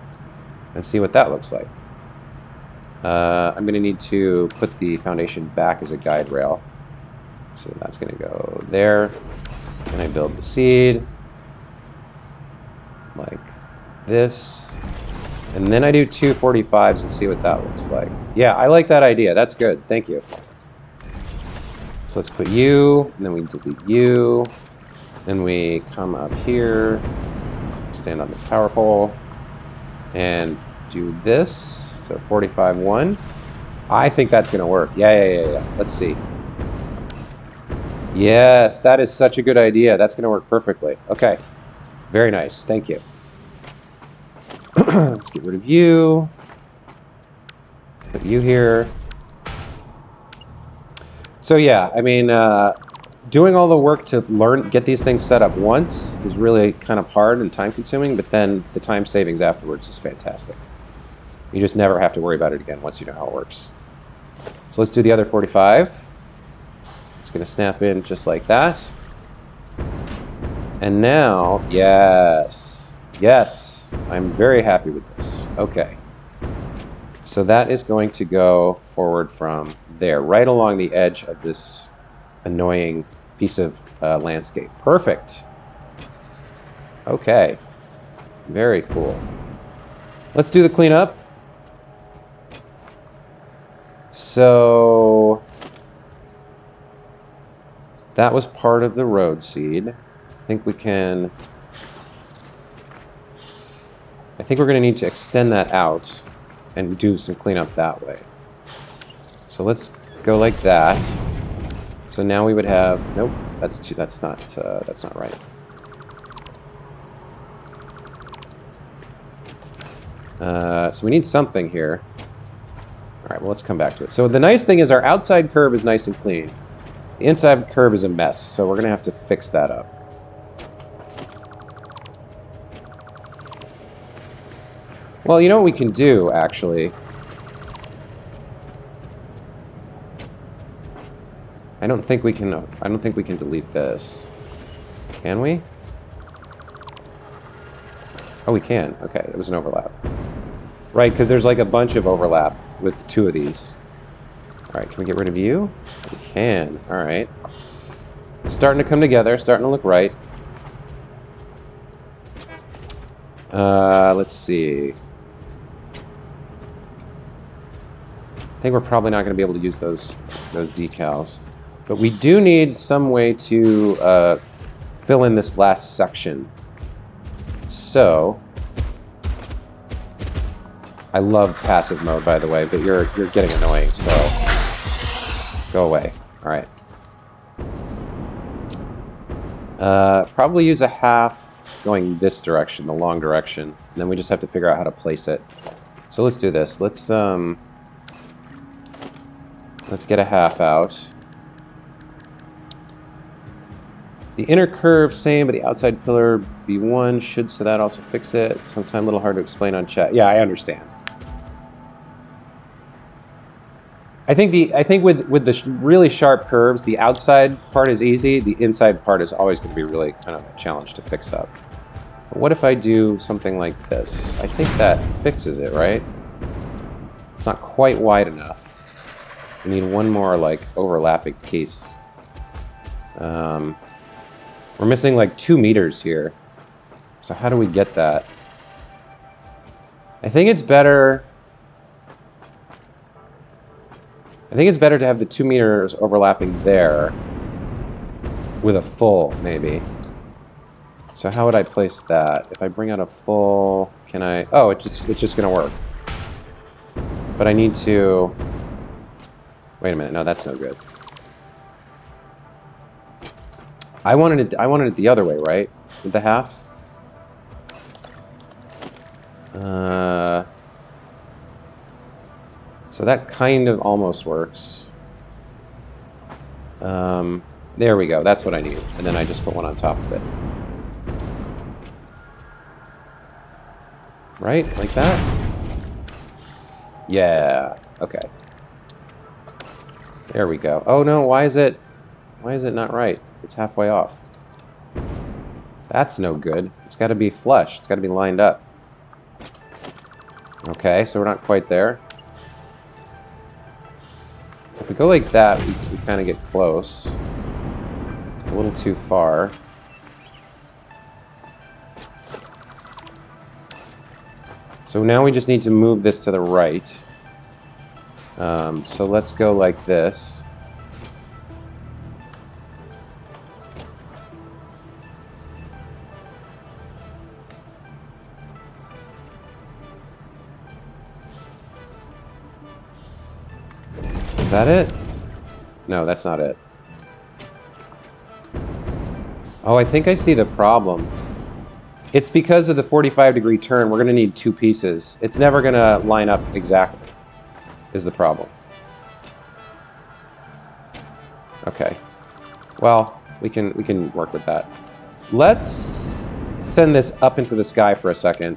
and see what that looks like. I'm going to need to put the foundation back as a guide rail. So that's going to go there. And I build the seed like this. And then I do 245s and see what that looks like. Yeah, I like that idea. That's good. Thank you. So let's put you, and then we delete you. Then we come up here, stand on this power pole, and do this. So 45-1. I think that's going to work. Yeah. Let's see. Yes, that is such a good idea. That's going to work perfectly. Okay. Very nice. Thank you. Let's get rid of you. Put you here. So yeah, I mean, doing all the work to get these things set up once is really kind of hard and time consuming, but then the time savings afterwards is fantastic. You just never have to worry about it again once you know how it works. So let's do the other 45. It's going to snap in just like that. And now, yes, I'm very happy with this. Okay. So that is going to go forward from there, right along the edge of this annoying piece of landscape. Perfect. Okay. Very cool. Let's do the cleanup. So that was part of the road seed. I think we're going to need to extend that out and do some cleanup that way. So let's go like that. So now we would have, nope, that's not right. So we need something here. All right, well, let's come back to it. So the nice thing is our outside curve is nice and clean. The inside curve is a mess, so we're going to have to fix that up. Well, you know what we can do, actually? I don't think we can delete this. Can we? Oh, we can. Okay, it was an overlap. Right, because there's like a bunch of overlap with two of these. All right, can we get rid of you? We can. All right. Starting to come together, starting to look right. Let's see. I think we're probably not going to be able to use those decals. But we do need some way to fill in this last section. So, I love passive mode, by the way, but you're getting annoying, so go away. All right. Probably use a half going this direction, the long direction, and then we just have to figure out how to place it. So let's do this. Let's get a half out. The inner curve same, but the outside pillar B1 should, so that also fix it. Sometime a little hard to explain on chat. Yeah, I understand. I think with the really sharp curves, the outside part is easy. The inside part is always going to be really kind of a challenge to fix up. But what if I do something like this? I think that fixes it, right? It's not quite wide enough. We need one more like overlapping piece. We're missing like 2 meters here. So how do we get that? I think it's better to have the 2 meters overlapping there with a full, maybe. So how would I place that? If I bring out a full, can I? Oh, it's just gonna work. But I need to. Wait a minute. No, that's no good. I wanted it the other way, right? With the half. So that kind of almost works. There we go. That's what I need. And then I just put one on top of it. Right? Like that? Yeah. Okay. There we go. Oh no, why is it not right? It's halfway off. That's no good. It's got to be flush. It's got to be lined up. Okay, so we're not quite there. So if we go like that, we kind of get close. It's a little too far. So now we just need to move this to the right. So let's go like this. Is that it? No, that's not it. Oh, I think I see the problem. It's because of the 45-degree turn. We're going to need two pieces. It's never going to line up exactly, is the problem. Okay. Well, we can work with that. Let's send this up into the sky for a second,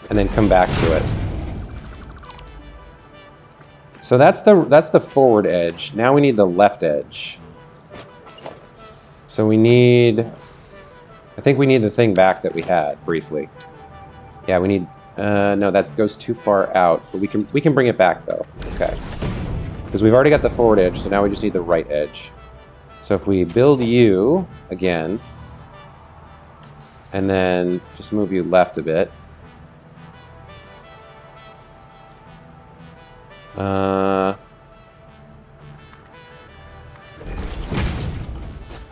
and then come back to it. So that's the forward edge. Now we need the left edge. So we need, I think we need the thing back that we had briefly. Yeah, we need, no, that goes too far out, but we can bring it back though. Okay. Because we've already got the forward edge, so now we just need the right edge. So if we build you again, and then just move you left a bit.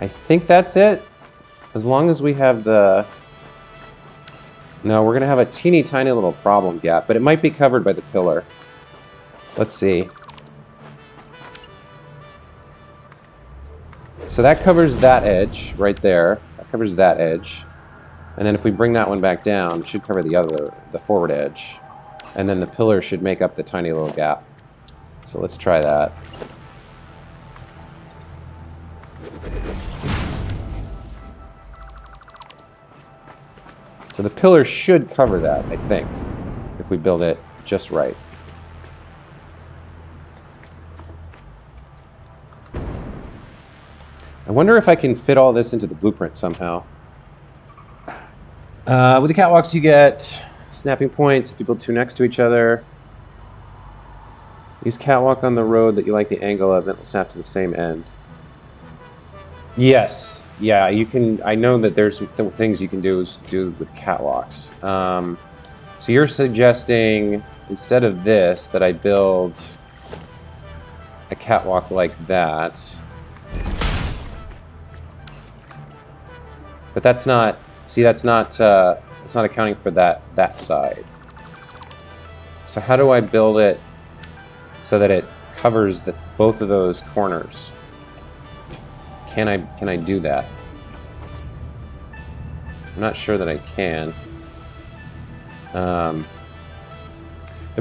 I think that's it. As long as we have the... No, we're going to have a teeny tiny little problem gap, but it might be covered by the pillar. Let's see. So that covers that edge right there. That covers that edge. And then if we bring that one back down, it should cover the forward edge. And then the pillar should make up the tiny little gap. So let's try that. So the pillar should cover that, I think, if we build it just right. I wonder if I can fit all this into the blueprint somehow. With the catwalks, you get snapping points if you build two next to each other. Use catwalk on the road that you like the angle of, then it will snap to the same end. Yes, yeah, you can. I know that there's things you can do with catwalks. So you're suggesting instead of this that I build a catwalk like that, but that's not. See, that's not accounting for that side. So how do I build it so that it covers both of those corners? Can I do that? I'm not sure that I can. The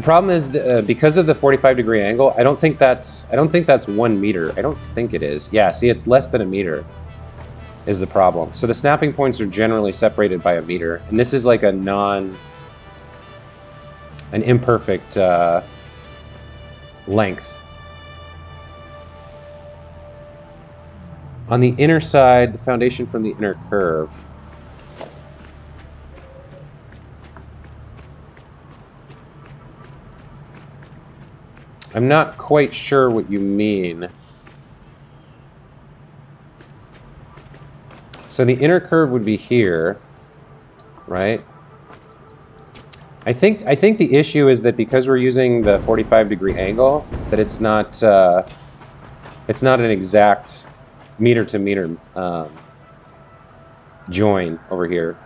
problem is because of the 45-degree angle. I don't think that's 1 meter. I don't think it is. Yeah, see, it's less than a meter. Is the problem. So the snapping points are generally separated by a meter, and this is like an imperfect length. On the inner side, the foundation from the inner curve. I'm not quite sure what you mean. So the inner curve would be here, right? I think the issue is that because we're using the 45-degree angle, that it's not an exact meter to meter join over here.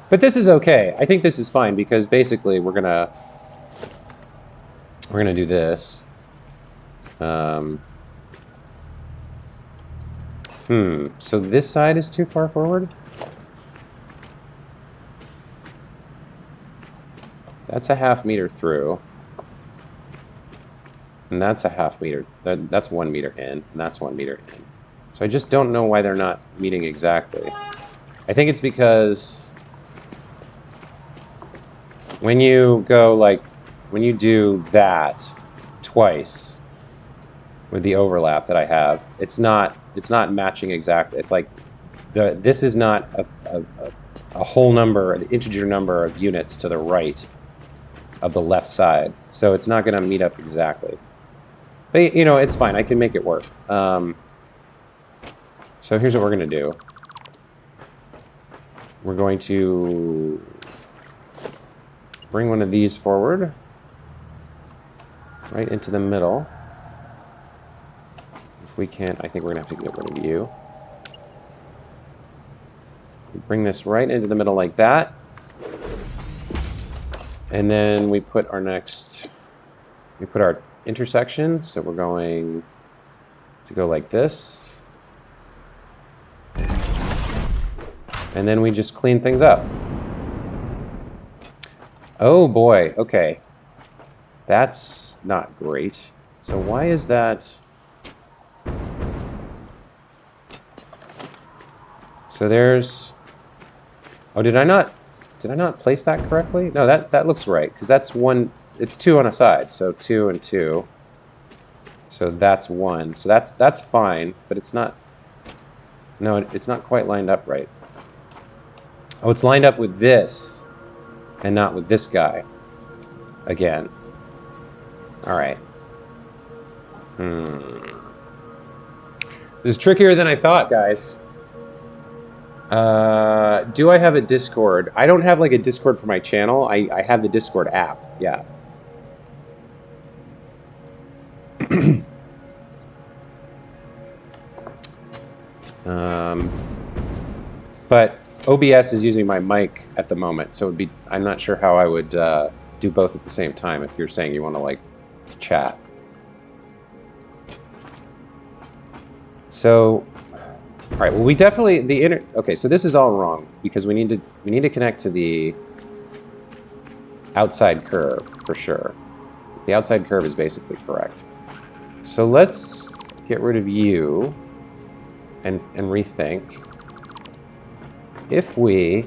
But this is okay. I think this is fine because basically we're gonna do this. So this side is too far forward? That's a ½ meter through. And that's a ½ meter. That's 1 meter in, and that's 1 meter in. So I just don't know why they're not meeting exactly. I think it's because when you go like, when you do that twice with the overlap that I have, it's not matching exactly. It's like this is not a whole number, an integer number of units to the right of the left side. So it's not going to meet up exactly. But, you know, it's fine. I can make it work. So here's what we're going to do. We're going to bring one of these forward, right into the middle. If we can't, I think we're going to have to get rid of you. Bring this right into the middle like that. And then we put our our intersection. So we're going to go like this. And then we just clean things up. Oh boy, okay. That's not great. So why is that? So there's, oh, did I not place that correctly? No, that looks right, because that's one, it's 2 on a side, so 2 and 2. So that's 1. So that's fine, but it's not, no, it's not quite lined up right. Oh, it's lined up with this, and not with this guy. Again. Alright. This is trickier than I thought, guys. Do I have a Discord? I don't have like a Discord for my channel. I have the Discord app. Yeah. But OBS is using my mic at the moment, so it'd be, I'm not sure how I would do both at the same time if you're saying you want to like chat. So, all right. Well, we definitely okay. So this is all wrong because we need to connect to the outside curve for sure. The outside curve is basically correct. So let's get rid of you and rethink. If we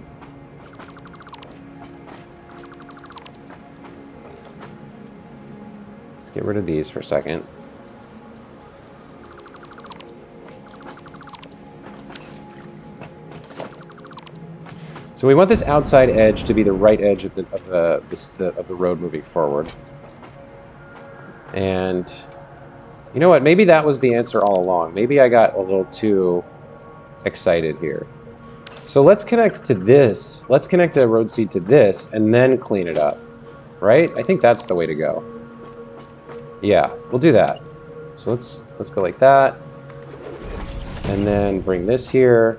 let's get rid of these for a second. So we want this outside edge to be the right edge of the road moving forward. And you know what? Maybe that was the answer all along. Maybe I got a little too excited here. So let's connect to this. Let's connect a road seed to this and then clean it up. Right? I think that's the way to go. Yeah, we'll do that. So let's go like that. And then bring this here.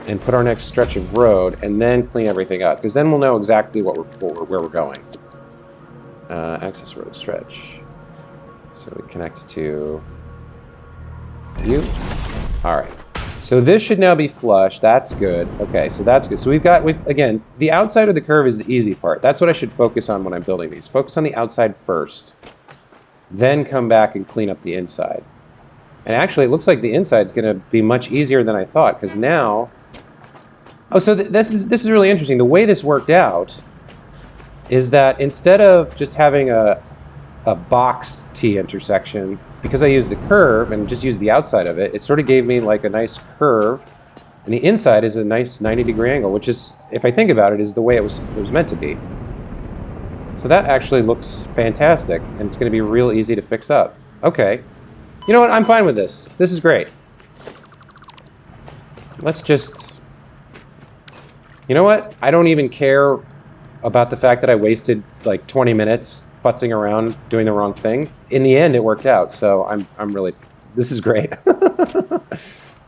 And put our next stretch of road, and then clean everything up, because then we'll know exactly where we're going. Access road stretch. So we connect to you. All right. So this should now be flush. That's good. Okay, so that's good. So again, the outside of the curve is the easy part. That's what I should focus on when I'm building these. Focus on the outside first, then come back and clean up the inside. And actually, it looks like the inside is going to be much easier than I thought, because now. Oh, so this is really interesting. The way this worked out is that instead of just having a box T intersection, because I used the curve and just used the outside of it, it sort of gave me like a nice curve, and the inside is a nice 90-degree angle, which is, if I think about it, is the way it was meant to be. So that actually looks fantastic, and it's going to be real easy to fix up. Okay. You know what? I'm fine with this. This is great. Let's just... You know what? I don't even care about the fact that I wasted like 20 minutes futzing around doing the wrong thing. In the end, it worked out, so I'm really... This is great.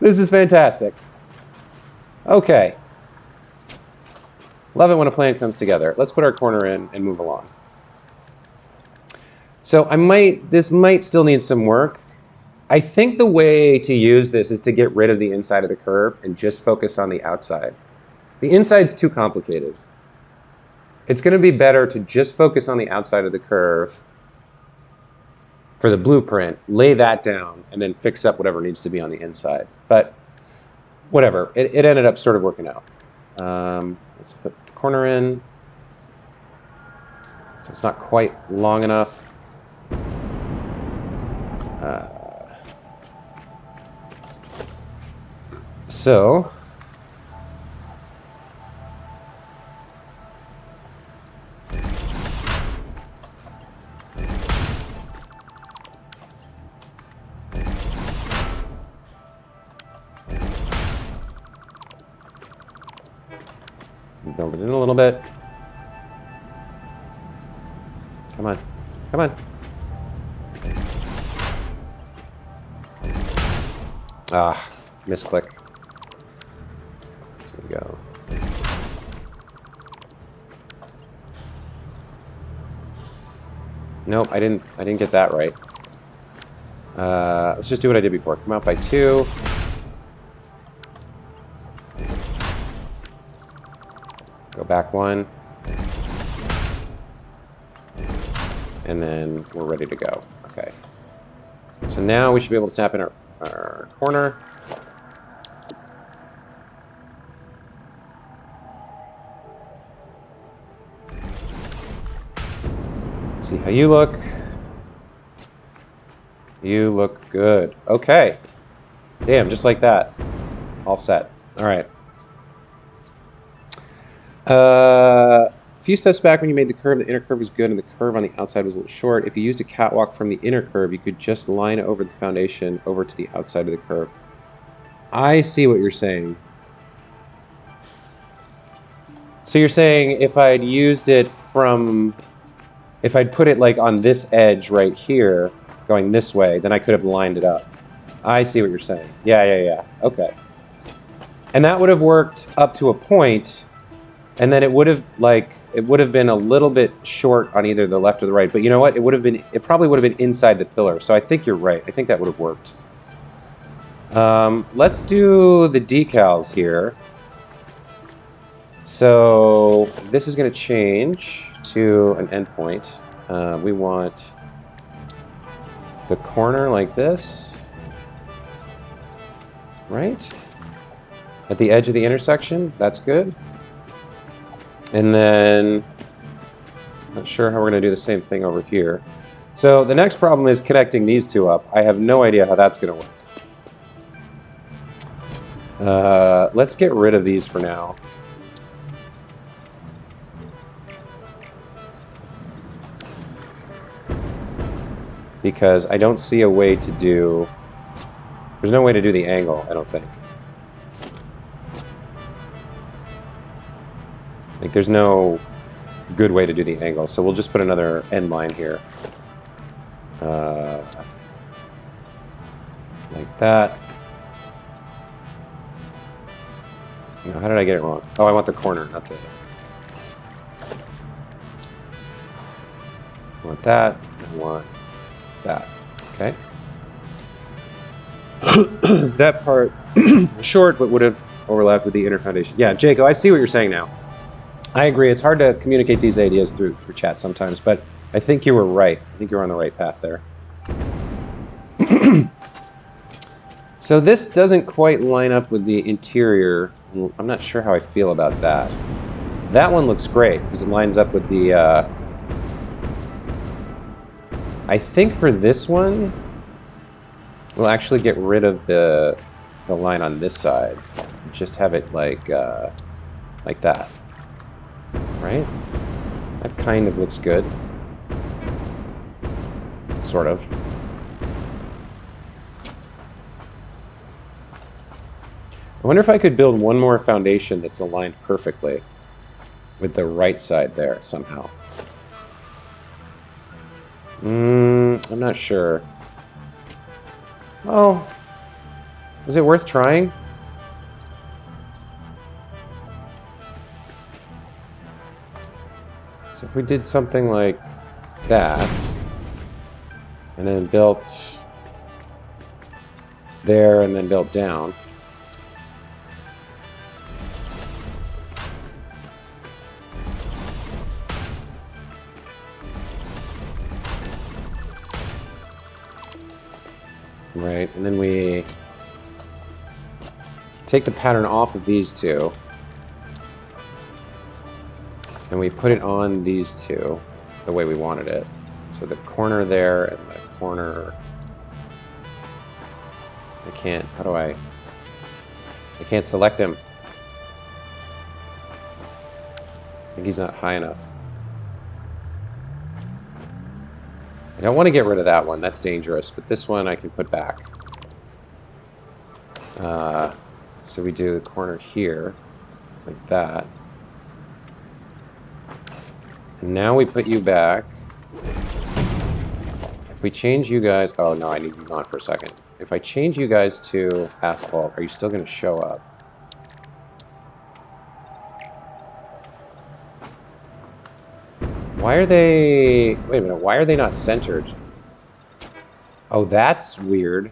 This is fantastic. Okay. Love it when a plan comes together. Let's put our corner in and move along. So this might still need some work. I think the way to use this is to get rid of the inside of the curve and just focus on the outside. The inside's too complicated. It's going to be better to just focus on the outside of the curve for the blueprint, lay that down, and then fix up whatever needs to be on the inside. But whatever, it ended up sort of working out. Let's put the corner in. So it's not quite long enough. So build it in a little bit. Come on. Come on. Ah, misclick. There we go. Nope, I didn't get that right. Let's just do what I did before. Come out by 2. Go back 1. And then we're ready to go. Okay. So now we should be able to snap in our corner. See how you look. You look good. Okay. Damn, just like that. All set. All right. A few steps back when you made the curve, the inner curve was good and the curve on the outside was a little short. If you used a catwalk from the inner curve, you could just line over the foundation over to the outside of the curve. I see what you're saying. So you're saying if I'd used it from... If I'd put it like on this edge right here, going this way, then I could have lined it up. I see what you're saying. Yeah. Okay. And that would have worked up to a point, and then it would have been a little bit short on either the left or the right. But you know what? It probably would have been inside the pillar. So I think you're right. I think that would have worked. Let's do the decals here. So this is going to change to an endpoint. We want the corner like this, right? At the edge of the intersection, that's good. And then, not sure how we're going to do the same thing over here. So the next problem is connecting these two up. I have no idea how that's going to work. Let's get rid of these for now. Because I don't see a way to do... There's no way to do the angle, I don't think. Like, there's no good way to do the angle, so we'll just put another end line here. Like that. No, how did I get it wrong? Oh, I want the corner, not the... I want that, I want that. Okay. That part short, but would have overlapped with the inner foundation. Yeah, Jacob, I see what you're saying now. I agree. It's hard to communicate these ideas through chat sometimes, but I think you were right. I think you're on the right path there. So this doesn't quite line up with the interior. I'm not sure how I feel about that. That one looks great because it lines up with the... I think for this one, we'll actually get rid of the line on this side. Just have it like that. Right? That kind of looks good. Sort of. I wonder if I could build one more foundation that's aligned perfectly with the right side there somehow. I'm not sure. Oh, Is it worth trying? So if we did something like that, and then built there and then built down. Right, and then we take the pattern off of these two, and we put it on these two the way we wanted it. So the corner there and the corner... I can't, how do I can't select him. I think he's not high enough. I don't want to get rid of that one, that's dangerous, but this one I can put back. So we do the corner here, like that. And now we put you back. If we change you guys... Oh no, I need you gone for a second. If I change you guys to asphalt, are you still going to show up? Why are they... Wait a minute, why are they not centered? Oh, that's weird.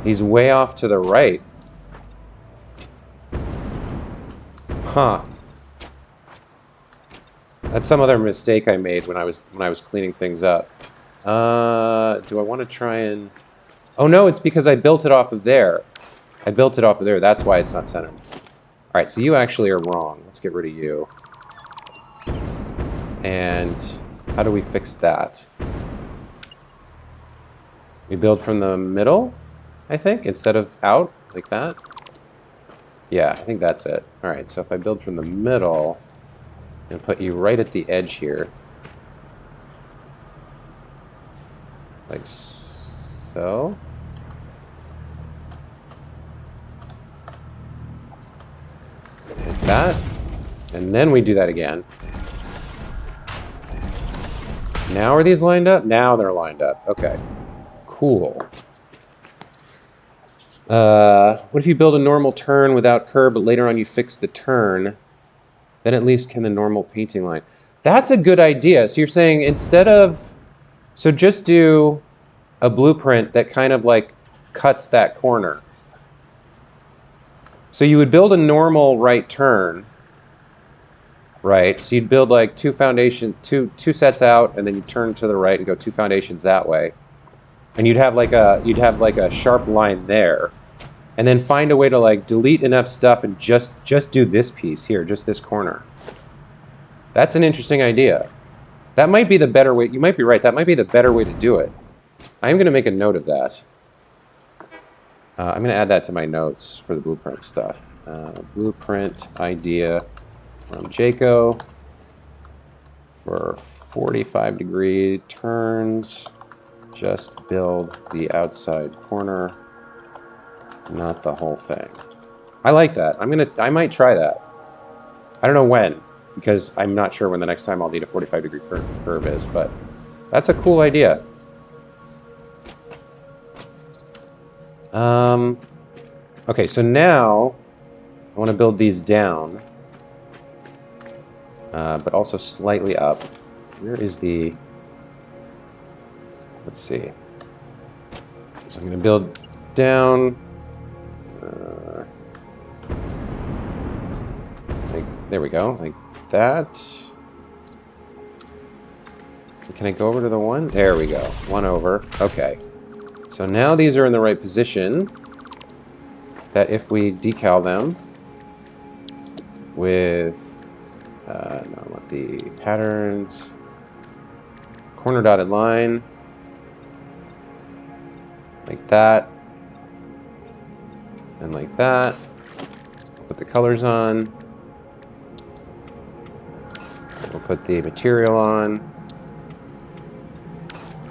He's way off to the right. Huh. That's some other mistake I made when I was cleaning things up. Do I want to try and... Oh no, it's because I built it off of there. I built it off of there. That's why it's not centered. All right, so you actually are wrong. Let's get rid of you. And how do we fix that? We build from the middle, I think, instead of out, like that. Yeah, I think that's it. All right, so if I build from the middle and put you right at the edge here, like so. Like that. And then we do that again. Now are these lined up? Now they're lined up. Okay. Cool. What if you build a normal turn without curb, but later on you fix the turn? Then at least can the normal painting line. That's a good idea. So you're saying instead of... So just do a blueprint that kind of like cuts that corner. So you would build a normal right turn, right? So you'd build like two sets out, and then you turn to the right and go 2 foundations that way. And you'd have like a sharp line there. And then find a way to like delete enough stuff and just do this piece here, just this corner. That's an interesting idea. That might be the better way. You might be right. That might be the better way to do it. I'm going to make a note of that. I'm going to add that to my notes for the blueprint stuff. Blueprint idea from Jaco for 45-degree turns. Just build the outside corner, not the whole thing. I like that. I might try that. I don't know when, because I'm not sure when the next time I'll need a 45-degree curve is, but that's a cool idea. Okay, so now I want to build these down, but also slightly up. Where is the... Let's see. So I'm going to build down. There we go, like that. Can I go over to the one? There we go, one over. Okay. So now these are in the right position. That if we decal them with, no, I want the patterns, corner dotted line, like that, and like that. Put the colors on. We'll put the material on.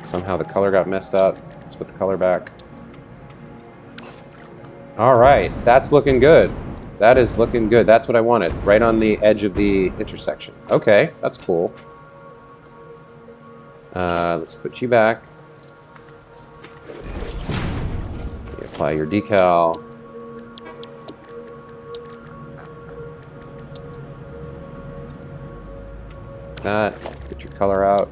Somehow the color got messed up. Let's put the color back. All right, that's looking good. That is looking good. That's what I wanted, right on the edge of the intersection. Okay, that's cool. Let's put you back. Apply your decal. That. Get your color out.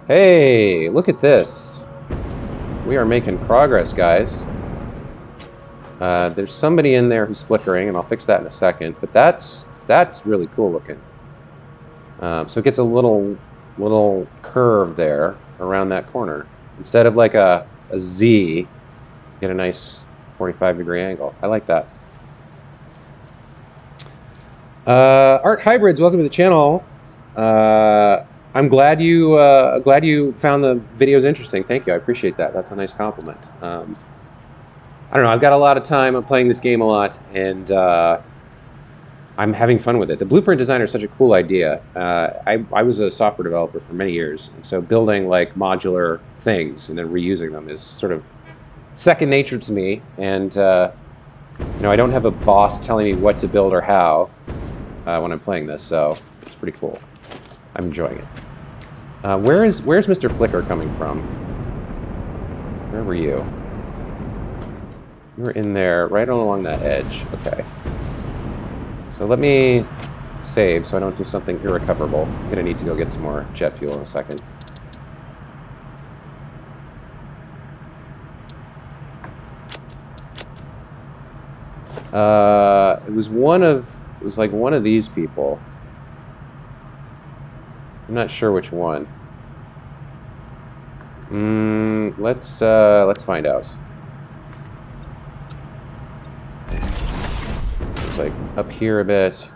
Hey, look at this. We are making progress, guys. There's somebody in there who's flickering, and I'll fix that in a second. But that's really cool looking. So it gets a little curve there around that corner. Instead of like a Z, get a nice 45-degree angle. I like that. Art Hybrids, welcome to the channel. I'm glad you found the videos interesting. Thank you. I appreciate that. That's a nice compliment. I don't know. I've got a lot of time. I'm playing this game a lot, and I'm having fun with it. The blueprint designer is such a cool idea. I was a software developer for many years, and so building like modular things and then reusing them is sort of second nature to me. And you know, I don't have a boss telling me what to build or how when I'm playing this, so it's pretty cool. I'm enjoying it. Where's Mr. Flicker coming from? Where were you? You were in there, right along that edge. Okay. So let me save so I don't do something irrecoverable. I'm going to need to go get some more jet fuel in a second. It was like one of these people. I'm not sure which one. Let's find out. It's like up here a bit.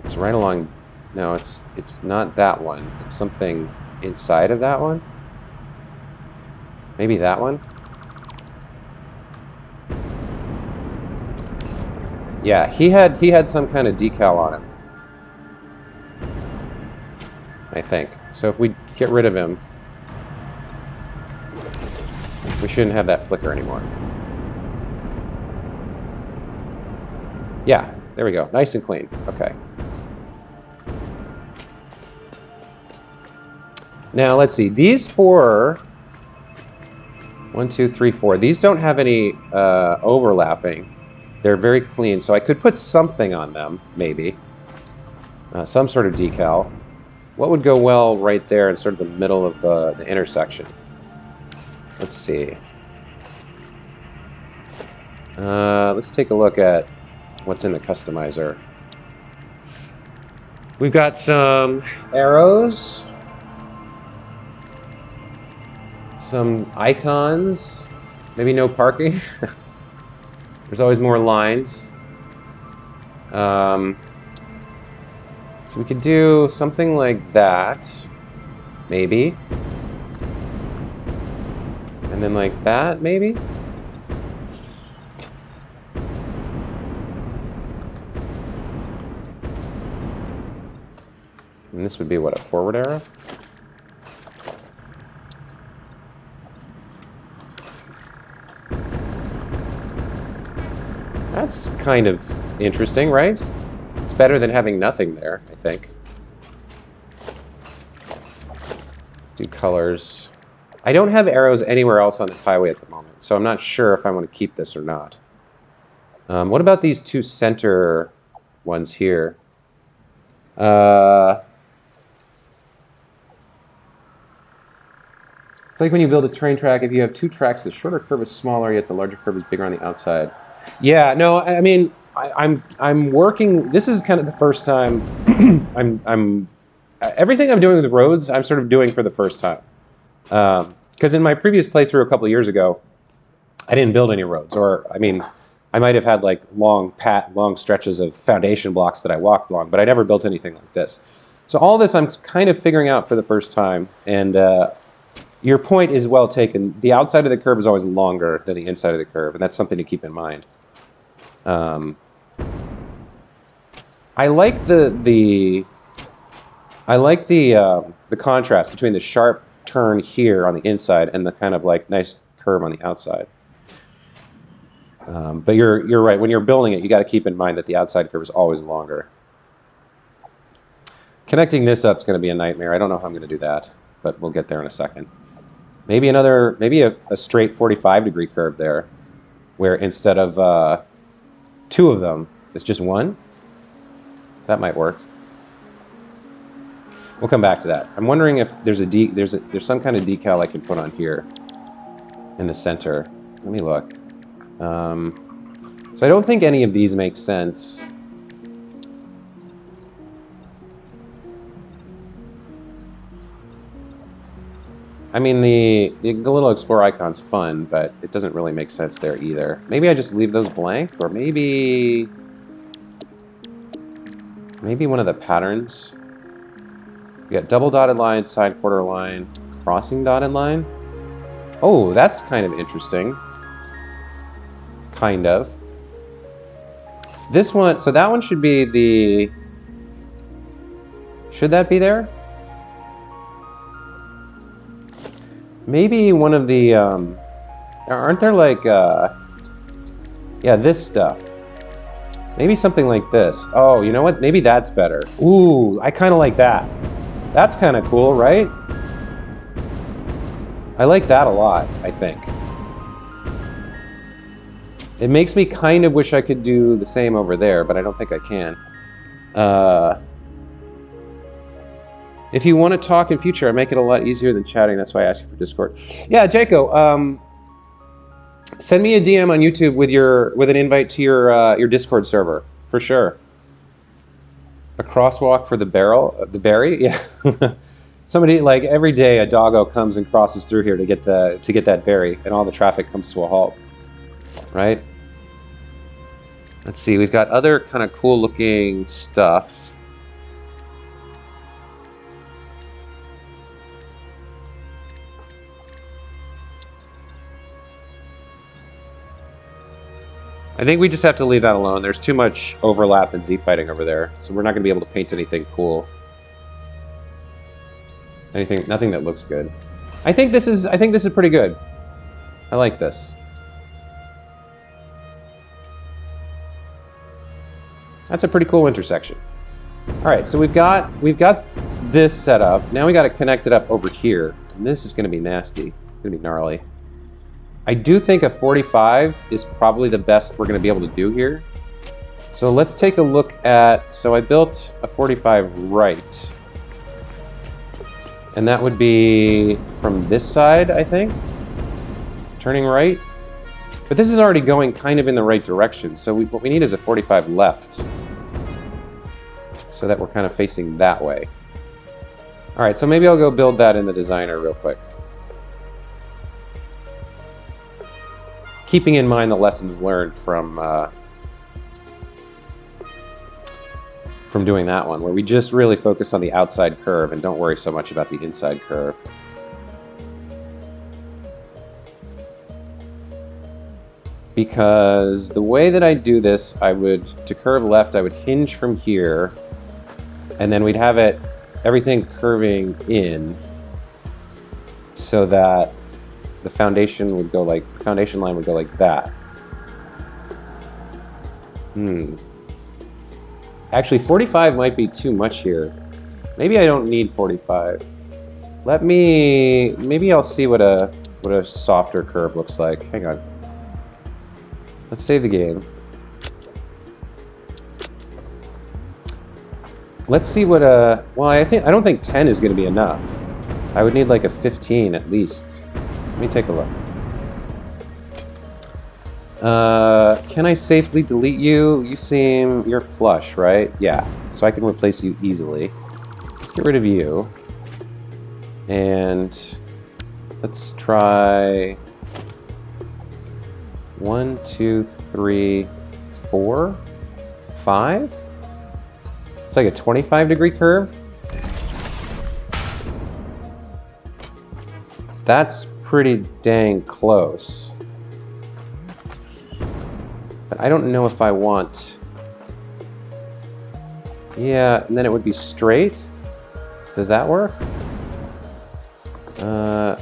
It's right along. No, it's not that one. It's something inside of that one. Maybe that one. Yeah, he had some kind of decal on him, I think. So if we get rid of him, we shouldn't have that flicker anymore. Yeah, there we go. Nice and clean. Okay. Now let's see. These four, 1, 2, 3, 4. These don't have any overlapping. They're very clean, so I could put something on them, maybe. Some sort of decal. What would go well right there in sort of the middle of the intersection? Let's see. Let's take a look at what's in the customizer. We've got some arrows. Some icons. Maybe no parking. There's always more lines. So we could do something like that, maybe. And then like that, maybe. And this would be, what, a forward arrow? That's kind of interesting, right? It's better than having nothing there, I think. Let's do colors. I don't have arrows anywhere else on this highway at the moment, so I'm not sure if I want to keep this or not. What about these two center ones here? It's like when you build a train track, if you have two tracks, the shorter curve is smaller, yet the larger curve is bigger on the outside. Yeah, no, I mean, I'm working. This is kind of the first time everything I'm doing with the roads, I'm sort of doing for the first time. Because in my previous playthrough a couple of years ago, I didn't build any roads, or I mean, I might have had like long stretches of foundation blocks that I walked along, but I never built anything like this. So all this I'm kind of figuring out for the first time, and your point is well taken. The outside of the curve is always longer than the inside of the curve, and that's something to keep in mind. I like the contrast between the sharp turn here on the inside and the kind of like nice curve on the outside. But you're right. When you're building it, you got to keep in mind that the outside curve is always longer. Connecting this up is going to be a nightmare. I don't know how I'm going to do that, but we'll get there in a second. Maybe a straight 45-degree curve there, where instead of 2 of them, it's just 1. That might work. We'll come back to that. I'm wondering if there's some kind of decal I can put on here in the center. Let me look. So I don't think any of these make sense. I mean, the little Explore icon's fun, but it doesn't really make sense there either. Maybe I just leave those blank, or maybe one of the patterns. We got double dotted line, side quarter line, crossing dotted line. Oh, that's kind of interesting. Kind of. This one, so that one should be the... Should that be there? Maybe one of the, aren't there like, yeah, this stuff. Maybe something like this. Oh, you know what? Maybe that's better. Ooh, I kind of like that. That's kind of cool, right? I like that a lot, I think. It makes me kind of wish I could do the same over there, but I don't think I can. If you want to talk in future, I make it a lot easier than chatting. That's why I asked you for Discord. Yeah, Jaco, send me a DM on YouTube with an invite to your Discord server for sure. A crosswalk for the berry. Yeah. Somebody, like, every day a doggo comes and crosses through here to get that berry, and all the traffic comes to a halt. Right? Let's see. We've got other kind of cool looking stuff. I think we just have to leave that alone. There's too much overlap in Z fighting over there, so we're not going to be able to paint anything cool. Nothing that looks good. I think this is pretty good. I like this. That's a pretty cool intersection. All right, so we've got this set up. Now we got to connect it up over here, and this is going to be nasty. It's going to be gnarly. I do think a 45 is probably the best we're going to be able to do here. So let's take a look at, so I built a 45 right. And that would be from this side, I think. Turning right. But this is already going kind of in the right direction. So what we need is a 45 left. So that we're kind of facing that way. All right, so maybe I'll go build that in the designer real quick. Keeping in mind the lessons learned from doing that one, where we just really focus on the outside curve and don't worry so much about the inside curve. Because the way that I do this, to curve left, I would hinge from here, and then we'd have everything curving in, so that the foundation line would go like that. Actually, 45 might be too much here. Maybe I don't need 45. Maybe I'll see what a softer curve looks like. Hang on. Let's save the game. Let's see what well, I don't think 10 is going to be enough. I would need like a 15 at least. Let me take a look. Can I safely delete you? You're flush, right? Yeah. So I can replace you easily. Let's get rid of you. And let's try 1, 2, 3, 4, 5. It's like a 25-degree curve. That's pretty dang close. But I don't know if I want... Yeah, and then it would be straight. Does that work? Let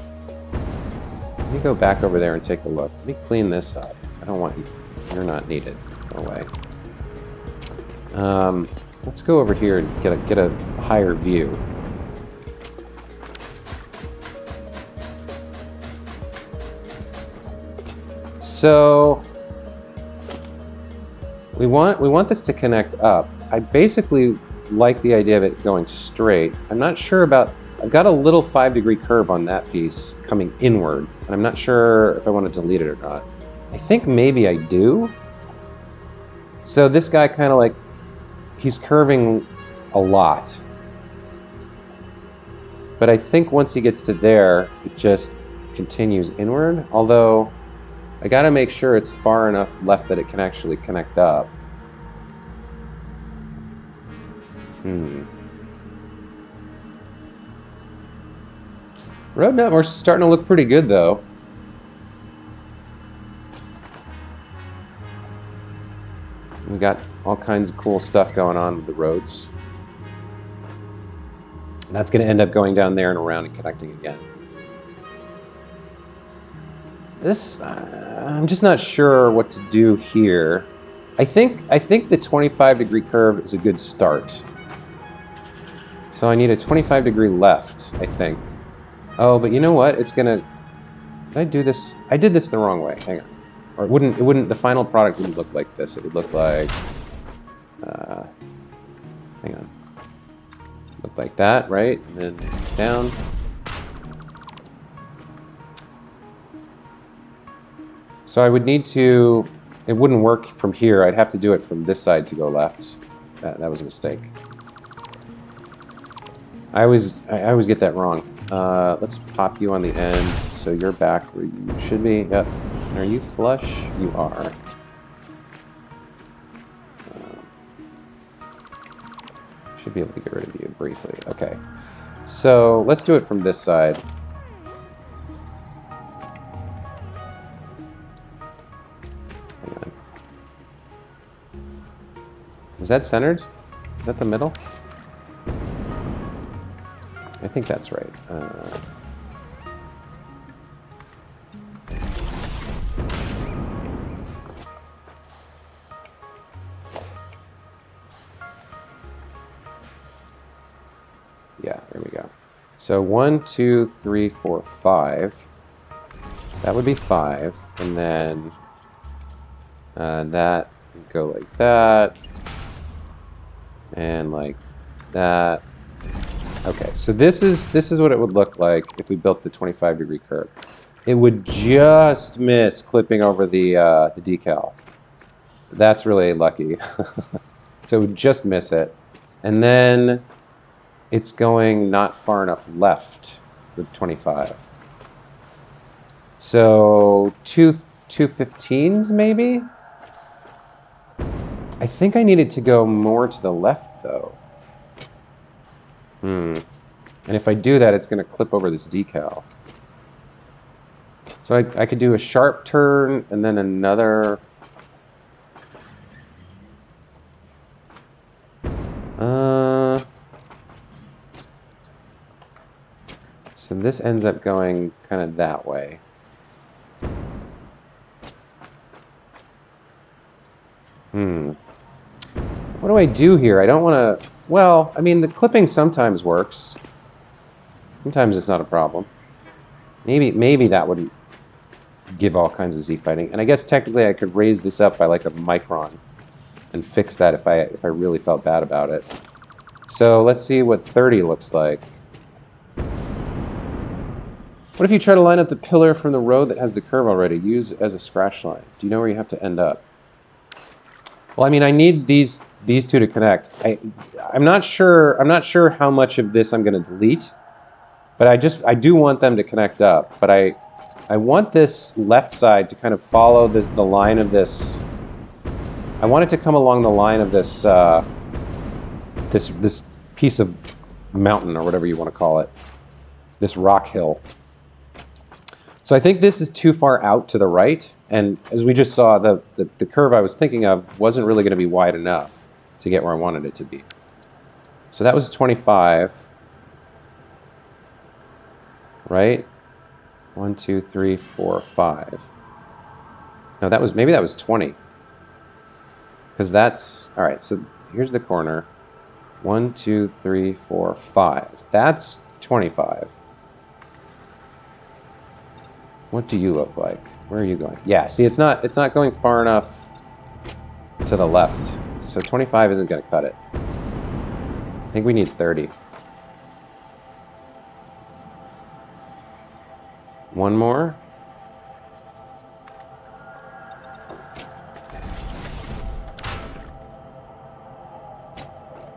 me go back over there and take a look. Let me clean this up. I don't want you... You're not needed. Go away. let's go over here and get a higher view. So we want this to connect up. I basically like the idea of it going straight. I'm not sure about, I've got a little 5-degree curve on that piece coming inward, and I'm not sure if I want to delete it or not. I think maybe I do. So this guy kind of like, he's curving a lot. But I think once he gets to there, it just continues inward, although I gotta make sure it's far enough left that it can actually connect up. Road network's starting to look pretty good, though. We got all kinds of cool stuff going on with the roads. And that's going to end up going down there and around and connecting again. This, I'm just not sure what to do here. I think the 25-degree curve is a good start. So I need a 25-degree left, I think. Oh, but you know what? It's gonna. Did I do this? I did this the wrong way. Hang on. Or it wouldn't. The final product wouldn't look like this. It would look like. Hang on. Look like that, right? And then down. So I would need to. It wouldn't work from here. I'd have to do it from this side to go left. That was a mistake. I always get that wrong. Let's pop you on the end so you're back where you should be. Yep. Are you flush? You are. Should be able to get rid of you briefly. Okay. So let's do it from this side. Hang on. Is that centered? Is that the middle? I think that's right. Yeah, there we go. So 1, 2, 3, 4, 5. That would be 5, and then that would go like that, and like that. Okay, so this is what it would look like if we built the 25-degree curve. It would just miss clipping over the decal. That's really lucky. So it would just miss it. And then it's going not far enough left with 25. So 215s maybe? I think I needed to go more to the left though. And if I do that, it's going to clip over this decal. So I could do a sharp turn and then another. So this ends up going kind of that way. What do I do here? I don't want to. Well, I mean, the clipping sometimes works. Sometimes it's not a problem. Maybe that wouldn't give all kinds of Z-fighting. And I guess technically I could raise this up by like a micron and fix that if I really felt bad about it. So let's see what 30 looks like. What if you try to line up the pillar from the road that has the curve already? Use as a scratch line. Do you know where you have to end up? Well, I mean, I need these two to connect. I'm not sure how much of this I'm going to delete, but I do want them to connect up. But I want this left side to kind of follow the line of this. I want it to come along the line of this this piece of mountain or whatever you want to call it, this rock hill. So I think this is too far out to the right, and as we just saw, the curve I was thinking of wasn't really going to be wide enough to get where I wanted it to be. So that was 25, right? 1, 2, 3, 4, 5. No, maybe that was 20. Because that's, all right, so here's the corner. 1, 2, 3, 4, 5. That's 25. What do you look like? Where are you going? Yeah, see, it's not going far enough to the left. So 25 isn't going to cut it. I think we need 30. One more.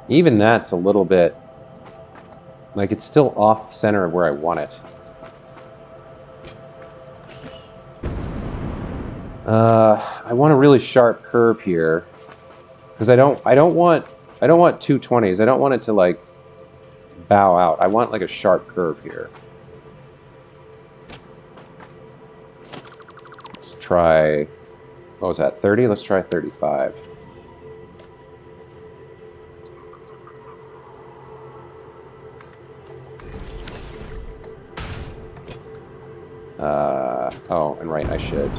Even that's a little bit, like, it's still off center of where I want it. I want a really sharp curve here, because I don't want 220s. I don't want it to, like, bow out. I want, like, a sharp curve here. Let's try, what was that, 30? Let's try 35. Oh, and right, I should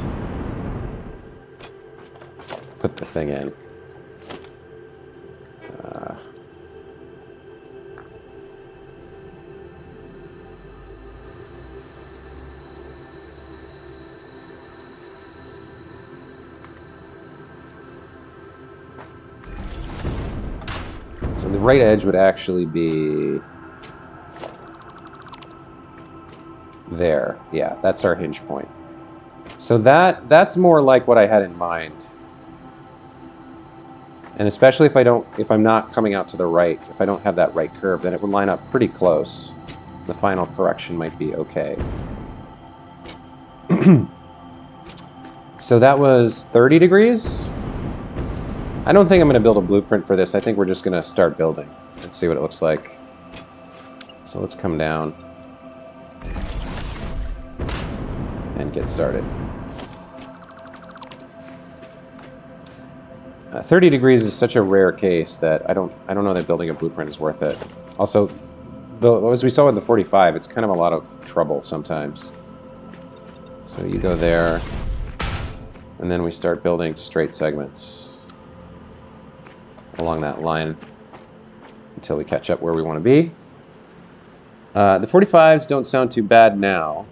put the thing in. So the right edge would actually be there. Yeah, that's our hinge point. So that's more like what I had in mind. And especially if I'm not coming out to the right, if I don't have that right curve, then it would line up pretty close. The final correction might be okay. So that was 30 degrees. I don't think I'm going to build a blueprint for this. I think we're just going to start building and see what it looks like. So let's come down and get started. 30 degrees is such a rare case that I don't know that building a blueprint is worth it. Also, as we saw with the 45, it's kind of a lot of trouble sometimes. So you go there, and then we start building straight segments along that line until we catch up where we want to be. The 45s don't sound too bad now.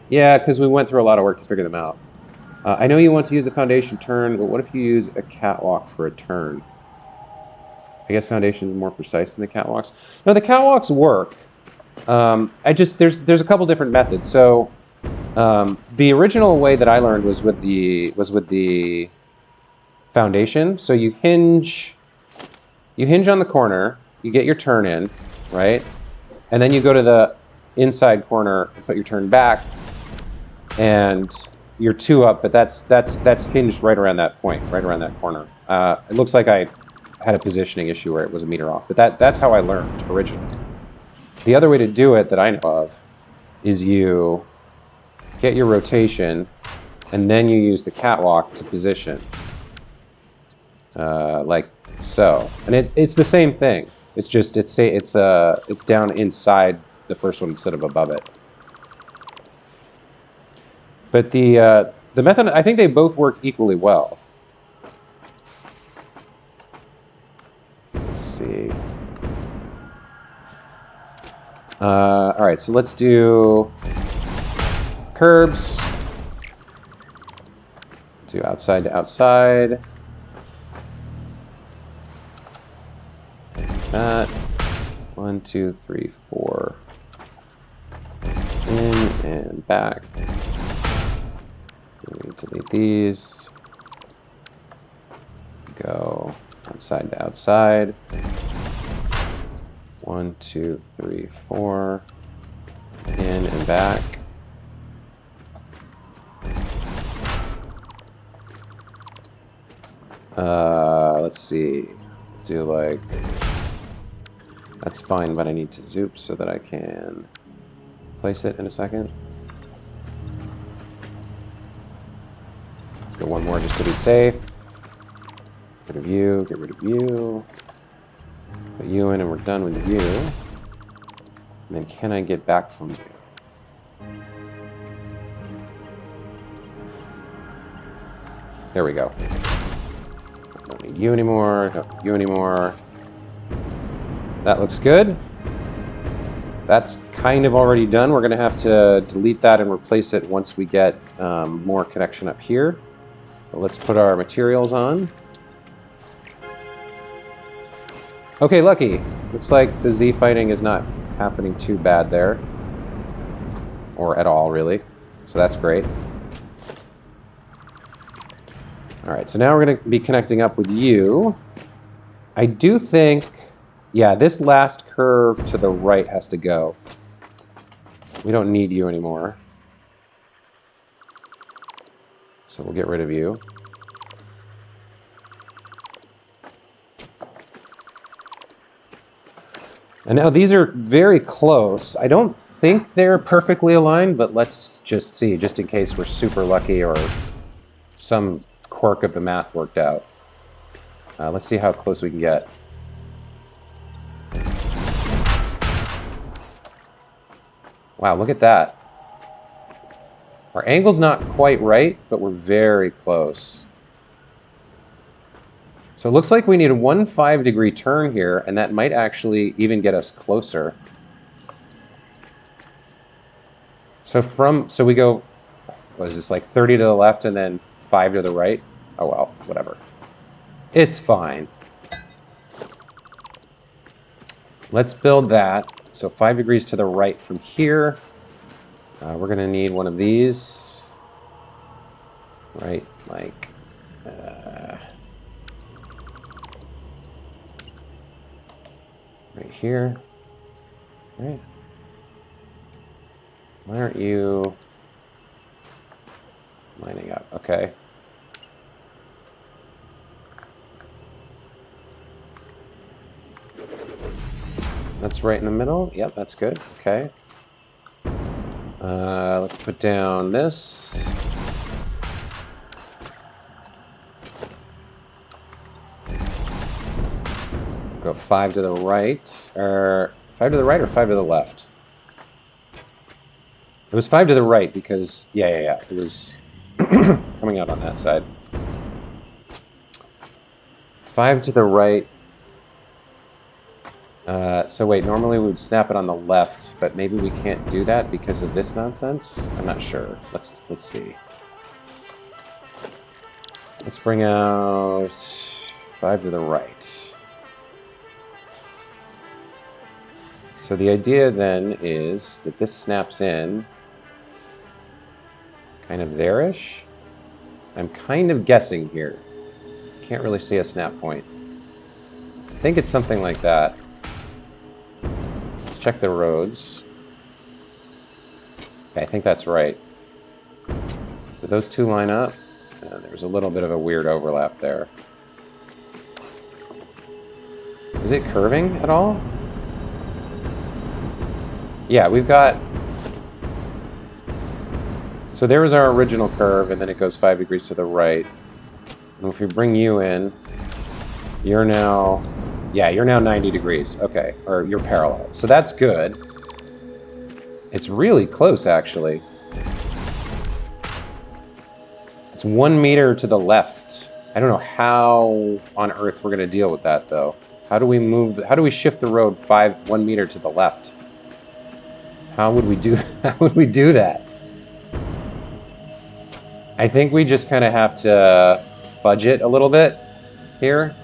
Yeah, because we went through a lot of work to figure them out. I know you want to use the foundation turn, but what if you use a catwalk for a turn? I guess foundation is more precise than the catwalks. No, the catwalks work. There's a couple different methods. So the original way that I learned was with the foundation. So you hinge on the corner, you get your turn in, right? And then you go to the inside corner and put your turn back, and you're 2 up, but that's hinged right around that point, right around that corner. It looks like I had a positioning issue where it was a meter off, but that's how I learned originally. The other way to do it that I know of is you get your rotation, and then you use the catwalk to position, like so. And it's the same thing. It's just it's down inside the first one instead of above it. But the method, I think they both work equally well. Let's see. All right, so let's do curbs. Do outside to outside. Like that. 1, 2, 3, 4. In and back. Delete these. Go outside to outside. 1, 2, 3, 4. In and back. Let's see. Do like, that's fine, but I need to zoop so that I can place it in a second. Let's go one more just to be safe. Get rid of you, get rid of you. Put you in and we're done with you. And then can I get back from you? There we go. Don't need you anymore, don't need you anymore. That looks good. That's kind of already done. We're going to have to delete that and replace it once we get more connection up here. But let's put our materials on. Okay, lucky. Looks like the Z fighting is not happening too bad there. Or at all, really. So that's great. Alright, so now we're going to be connecting up with you. I do think... Yeah, this last curve to the right has to go. We don't need you anymore. So we'll get rid of you. And now these are very close. I don't think they're perfectly aligned, but let's just see, just in case we're super lucky or some quirk of the math worked out. Let's see how close we can get. Wow, look at that. Our angle's not quite right, but we're very close. So it looks like we need a 1.5-degree turn here, and that might actually even get us closer. So we go, what is this, like 30 to the left and then 5 to the right? Oh well, whatever. It's fine. Let's build that. So 5 degrees to the right from here. We're going to need one of these. Right, like... right here. Right. Why aren't you lining up? Okay. That's right in the middle. Yep, that's good. Okay. Let's put down this. Go 5 to the right. Or 5 to the right or 5 to the left? It was 5 to the right because, yeah. It was coming out on that side. 5 to the right. So wait, normally we would snap it on the left, but maybe we can't do that because of this nonsense? I'm not sure. Let's see. Let's bring out 5 to the right. So the idea then is that this snaps in kind of there-ish. I'm kind of guessing here. Can't really see a snap point. I think it's something like that. Let's check the roads. Okay, I think that's right. Do those two line up? There's a little bit of a weird overlap there. Is it curving at all? Yeah, we've got... So there was our original curve, and then it goes 5 degrees to the right. And if we bring you in, you're now... Yeah, you're now 90 degrees. Okay, or you're parallel. So that's good. It's really close, actually. It's 1 meter to the left. I don't know how on earth we're going to deal with that, though. How do we move... How do we shift the road 1 meter to the left? How would we do that? I think we just kind of have to fudge it a little bit here.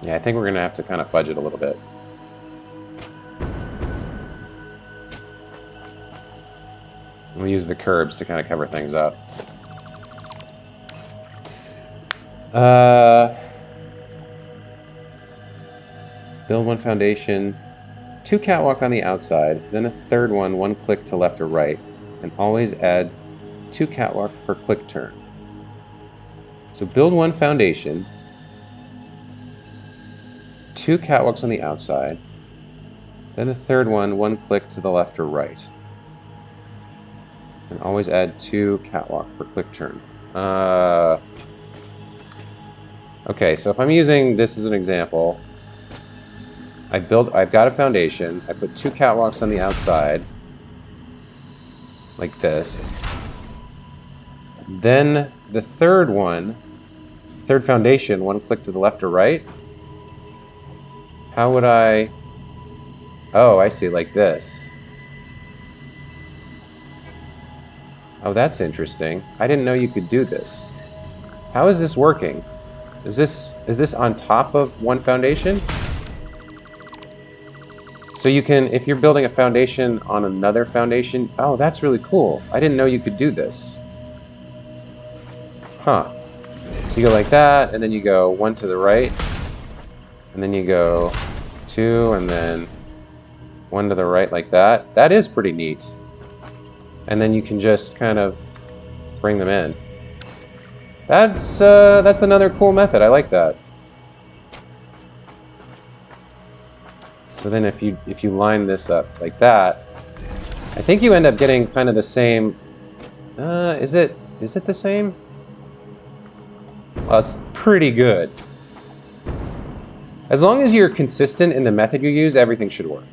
Yeah, I think we're going to have to kind of fudge it a little bit. We'll use the curbs to kind of cover things up. Build one foundation, 2 catwalk on the outside, then a third one click to left or right, and always add 2 catwalk per click turn. So build one foundation, 2 catwalks on the outside, then a third one click to the left or right, and always add 2 catwalk per click turn. Okay, so if I'm using this as an example, I've got a foundation, I put 2 catwalks on the outside, like this, Then the third one, third foundation, one click to the left or right. How would I... Oh, I see, like this. Oh, that's interesting. I didn't know you could do this. How is this working? Is this on top of one foundation? So you can, if you're building a foundation on another foundation... Oh, that's really cool. I didn't know you could do this. Huh. So you go like that, and then you go one to the right, and then you go two, and then one to the right like that. That is pretty neat. And then you can just kind of bring them in. That's another cool method. I like that. So then if you line this up like that, I think you end up getting kind of the same. Is it the same? Well, it's pretty good. As long as you're consistent in the method you use, everything should work.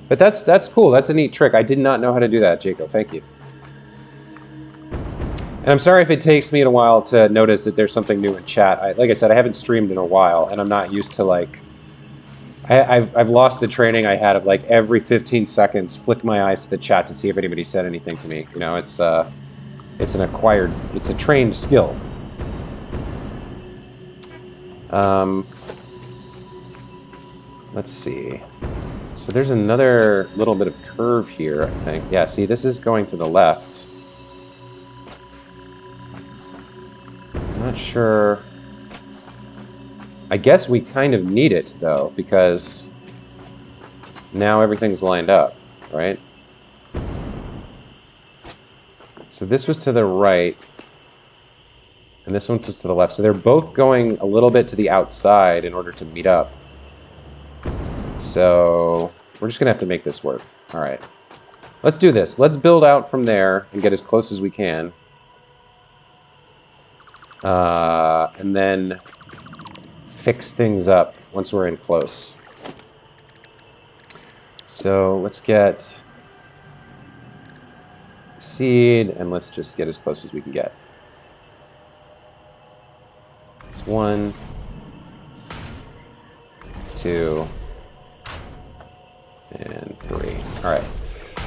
But that's cool. That's a neat trick. I did not know how to do that, Jacob. Thank you. And I'm sorry if it takes me a while to notice that there's something new in chat. Like I said, I haven't streamed in a while, and I'm not used to like... I've lost the training I had of like every 15 seconds flick my eyes to the chat to see if anybody said anything to me. You know, it's an acquired, it's a trained skill. Let's see. So there's another little bit of curve here, I think. Yeah, see, this is going to the left. I'm not sure. I guess we kind of need it, though, because now everything's lined up, right? So this was to the right, and this one was to the left. So they're both going a little bit to the outside in order to meet up. So we're just going to have to make this work. All right. Let's do this. Let's build out from there and get as close as we can. And then fix things up once we're in close. So let's get seed, and let's just get as close as we can get. 1, 2, and 3. All right.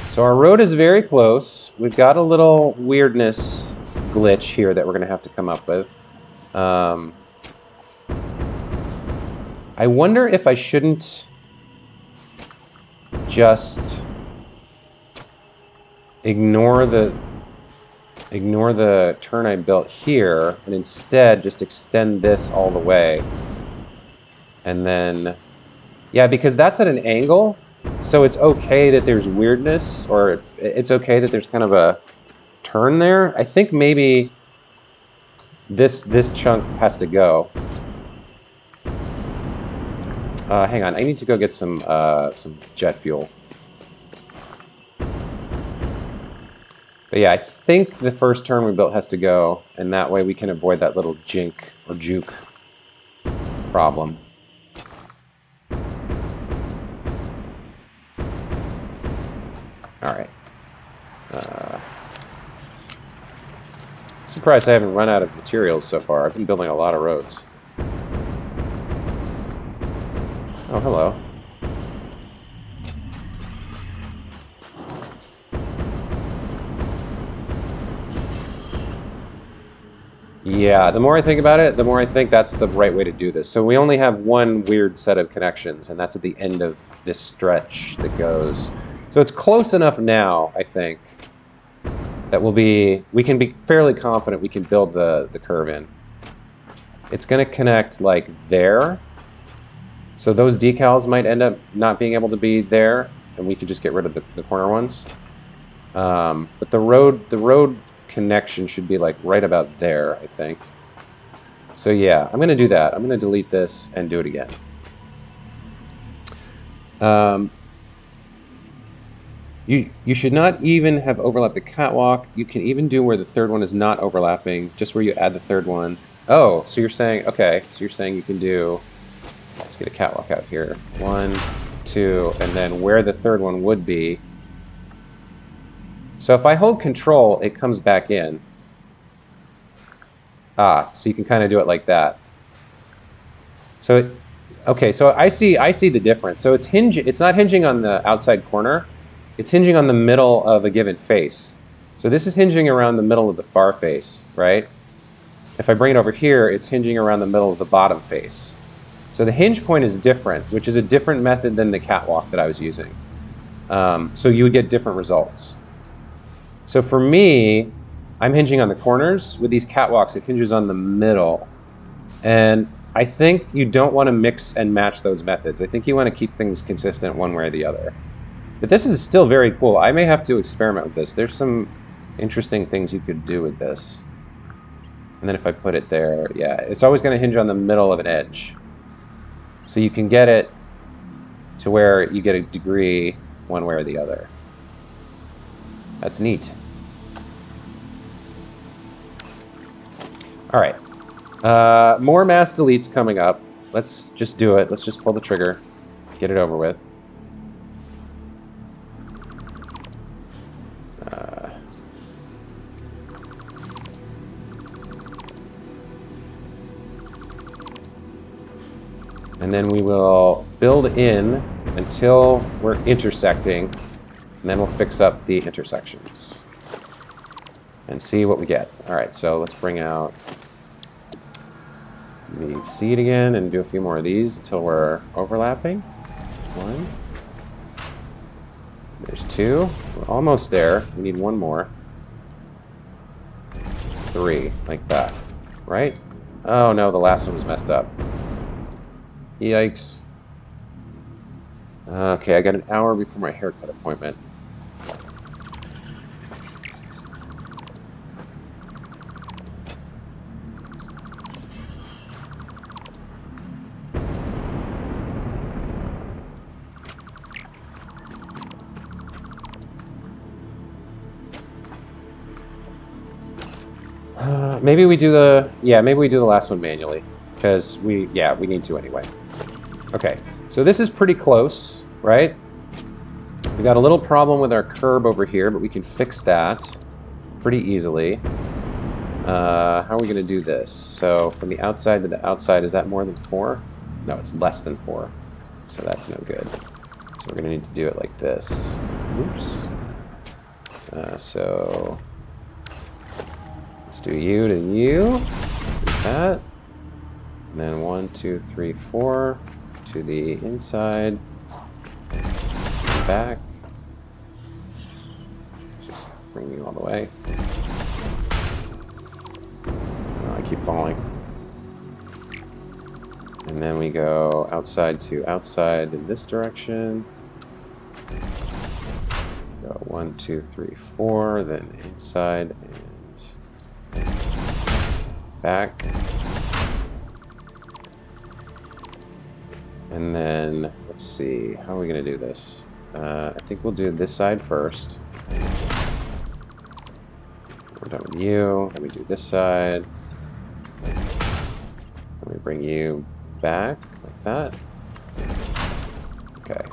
So our road is very close. We've got a little weirdness glitch here that we're going to have to come up with. I wonder if I shouldn't just ignore the turn I built here and instead just extend this all the way. And then, yeah, because that's at an angle, so it's okay that there's weirdness, or it's okay that there's kind of a turn there. I think maybe this chunk has to go. Hang on, I need to go get some jet fuel. But yeah, I think the first turn we built has to go, and that way we can avoid that little jink or juke problem. All right. Surprised I haven't run out of materials so far. I've been building a lot of roads. Oh, hello. Yeah, the more I think about it, the more I think that's the right way to do this. So we only have one weird set of connections, and that's at the end of this stretch that goes. So it's close enough now, I think, that we can be fairly confident we can build the curve in. It's going to connect like there. So those decals might end up not being able to be there, and we could just get rid of the corner ones. But the road connection should be like right about there, I think. So yeah, I'm going to do that. I'm going to delete this and do it again. You should not even have overlapped the catwalk. You can even do where the third one is not overlapping, just where you add the third one. Oh, so you're saying, okay, so you're saying you can do, let's get a catwalk out here. 1, 2, and then where the third one would be. So if I hold control, it comes back in. So you can kind of do it like that. So, okay, so I see the difference. So it's not hinging on the outside corner. It's hinging on the middle of a given face. So this is hinging around the middle of the far face, right? If I bring it over here, it's hinging around the middle of the bottom face. So the hinge point is different, which is a different method than the catwalk that I was using. So you would get different results. So for me, I'm hinging on the corners. With these catwalks, it hinges on the middle. And I think you don't want to mix and match those methods. I think you want to keep things consistent one way or the other. But this is still very cool. I may have to experiment with this. There's some interesting things you could do with this. And then if I put it there, yeah, it's always going to hinge on the middle of an edge. So you can get it to where you get a degree one way or the other. That's neat. All right. More mass deletes coming up. Let's just do it. Let's just pull the trigger. Get it over with. And then we will build in until we're intersecting, and then we'll fix up the intersections and see what we get. All right, so let's bring out the seed again and do a few more of these until we're overlapping. 1. There's 2. We're almost there. We need 1 more. 3, like that, right? Oh no, the last one was messed up. Yikes. Okay, I got an hour before my haircut appointment. Maybe we do the last one manually, because we need to anyway. Okay, so this is pretty close, right? We got a little problem with our curb over here, but we can fix that pretty easily. How are we going to do this? So from the outside to the outside, is that more than 4? No, it's less than 4. So that's no good. So we're going to need to do it like this. Oops. So let's do you to you. Like that. And then 1, 2, 3, 4 to the inside. Back. Just bring you all the way. Oh, I keep falling. And then we go outside to outside in this direction. Go 1, 2, 3, 4, then inside and back. And then, let's see, how are we going to do this? I think we'll do this side first. We're done with you. Then we do this side. Then we bring you back, like that. Okay.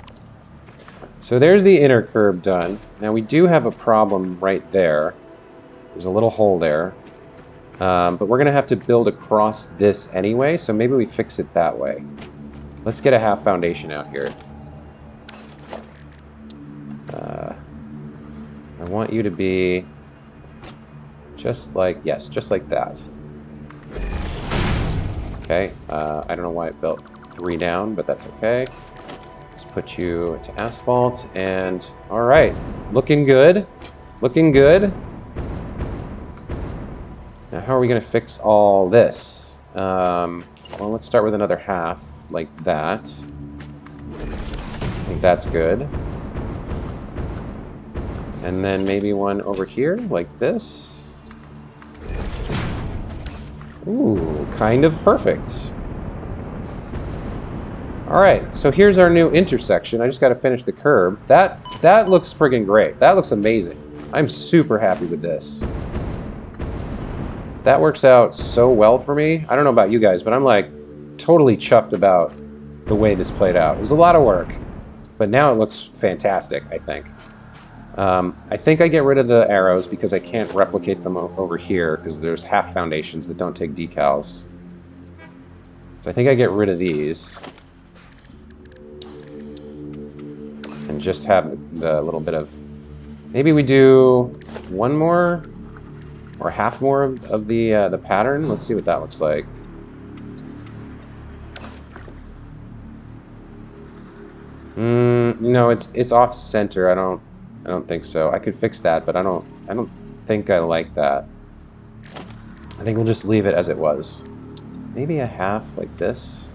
So there's the inner curve done. Now we do have a problem right there. There's a little hole there. But we're going to have to build across this anyway, so maybe we fix it that way. Let's get a half foundation out here. I want you to be just like, yes, just like that. Okay, I don't know why it built 3 down, but that's okay. Let's put you to asphalt, and all right, looking good, looking good. Now, how are we going to fix all this? Well, let's start with another half. Like that. I think that's good. And then maybe one over here, like this. Ooh, kind of perfect. All right, so here's our new intersection. I just got to finish the curb. That looks friggin' great. That looks amazing. I'm super happy with this. That works out so well for me. I don't know about you guys, but I'm like totally chuffed about the way this played out. It was a lot of work, but now it looks fantastic, I think. I think I get rid of the arrows because I can't replicate them over here because there's half foundations that don't take decals. So I think I get rid of these. And just have the little bit of... Maybe we do one more or half more of the pattern. Let's see what that looks like. No, it's off center. I don't think so. I could fix that, but I don't think I like that. I think we'll just leave it as it was. Maybe a half like this.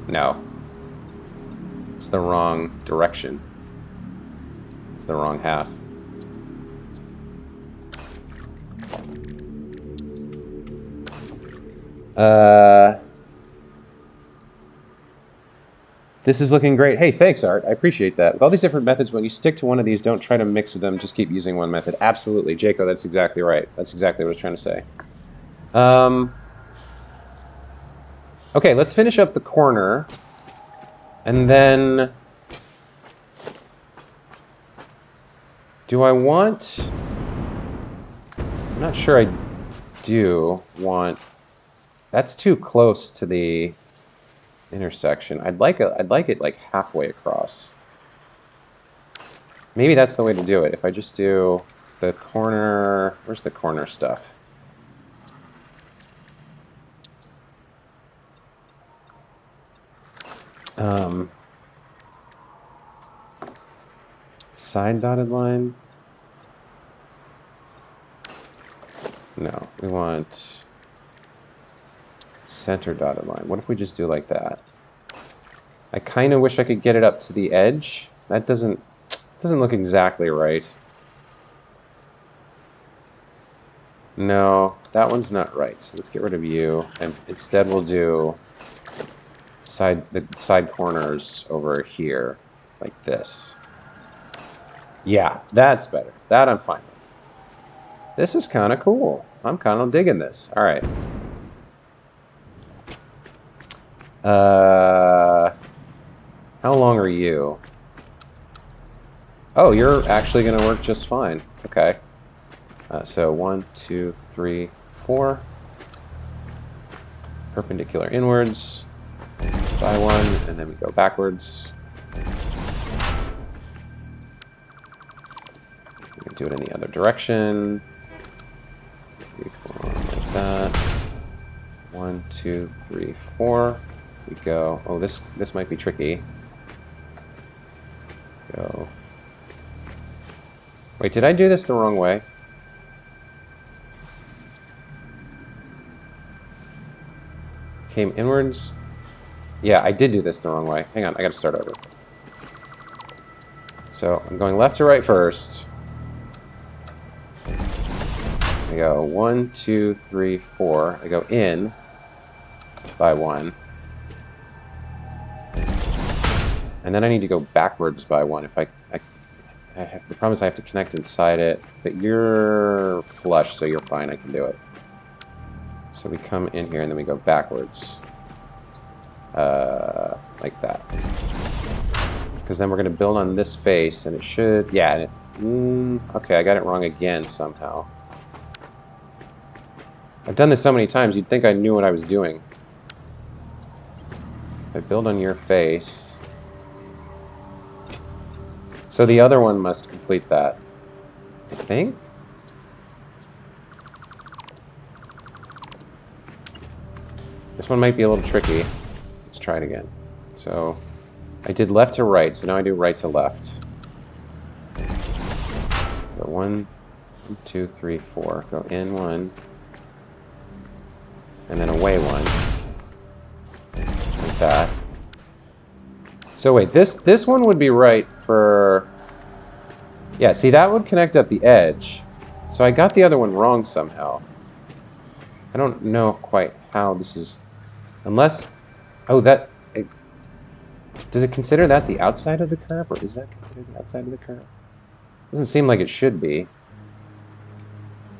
No. It's the wrong direction. It's the wrong half. This is looking great. Hey, thanks, Art. I appreciate that. With all these different methods, when you stick to one of these, don't try to mix with them. Just keep using one method. Absolutely. Jaco, that's exactly right. That's exactly what I was trying to say. Okay, let's finish up the corner. And then... do I want... I'm not sure I do want... That's too close to the intersection. I'd like it like halfway across. Maybe that's the way to do it. If I just do the corner... Where's the corner stuff? Side dotted line? No, we want center dotted line. What if we just do like that? I kind of wish I could get it up to the edge. That doesn't look exactly right. No, that one's not right. So let's get rid of you, and instead we'll do the side corners over here, like this. Yeah, that's better. That I'm fine with. This is kind of cool. I'm kind of digging this. All right. How long are you? Oh, you're actually going to work just fine. Okay. So 1, 2, 3, 4. Perpendicular inwards. By one, and then we go backwards. We can do it in the other direction. 3, 4, like that. 1, 2, 3, 4. We go. Oh, this might be tricky. Go. Wait, did I do this the wrong way? Came inwards. Yeah, I did do this the wrong way. Hang on, I gotta start over. So I'm going left to right first. I go 1, 2, 3, 4. I go in by 1. And then I need to go backwards by 1. If the problem is I have to connect inside it, but you're flush, so you're fine. I can do it. So we come in here and then we go backwards. Like that. Because then we're going to build on this face, and it should... Yeah. Okay, I got it wrong again somehow. I've done this so many times, you'd think I knew what I was doing. If I build on your face... So the other one must complete that. I think? This one might be a little tricky. Let's try it again. So I did left to right, so now I do right to left. Go 1, 2, 3, 4. Go in 1. And then away 1. Like that. So wait, this one would be right for... Yeah, see, that would connect at the edge. So I got the other one wrong somehow. I don't know quite how this is... Unless... Oh, that... Does it consider that the outside of the curve, or is that considered the outside of the curve? Doesn't seem like it should be.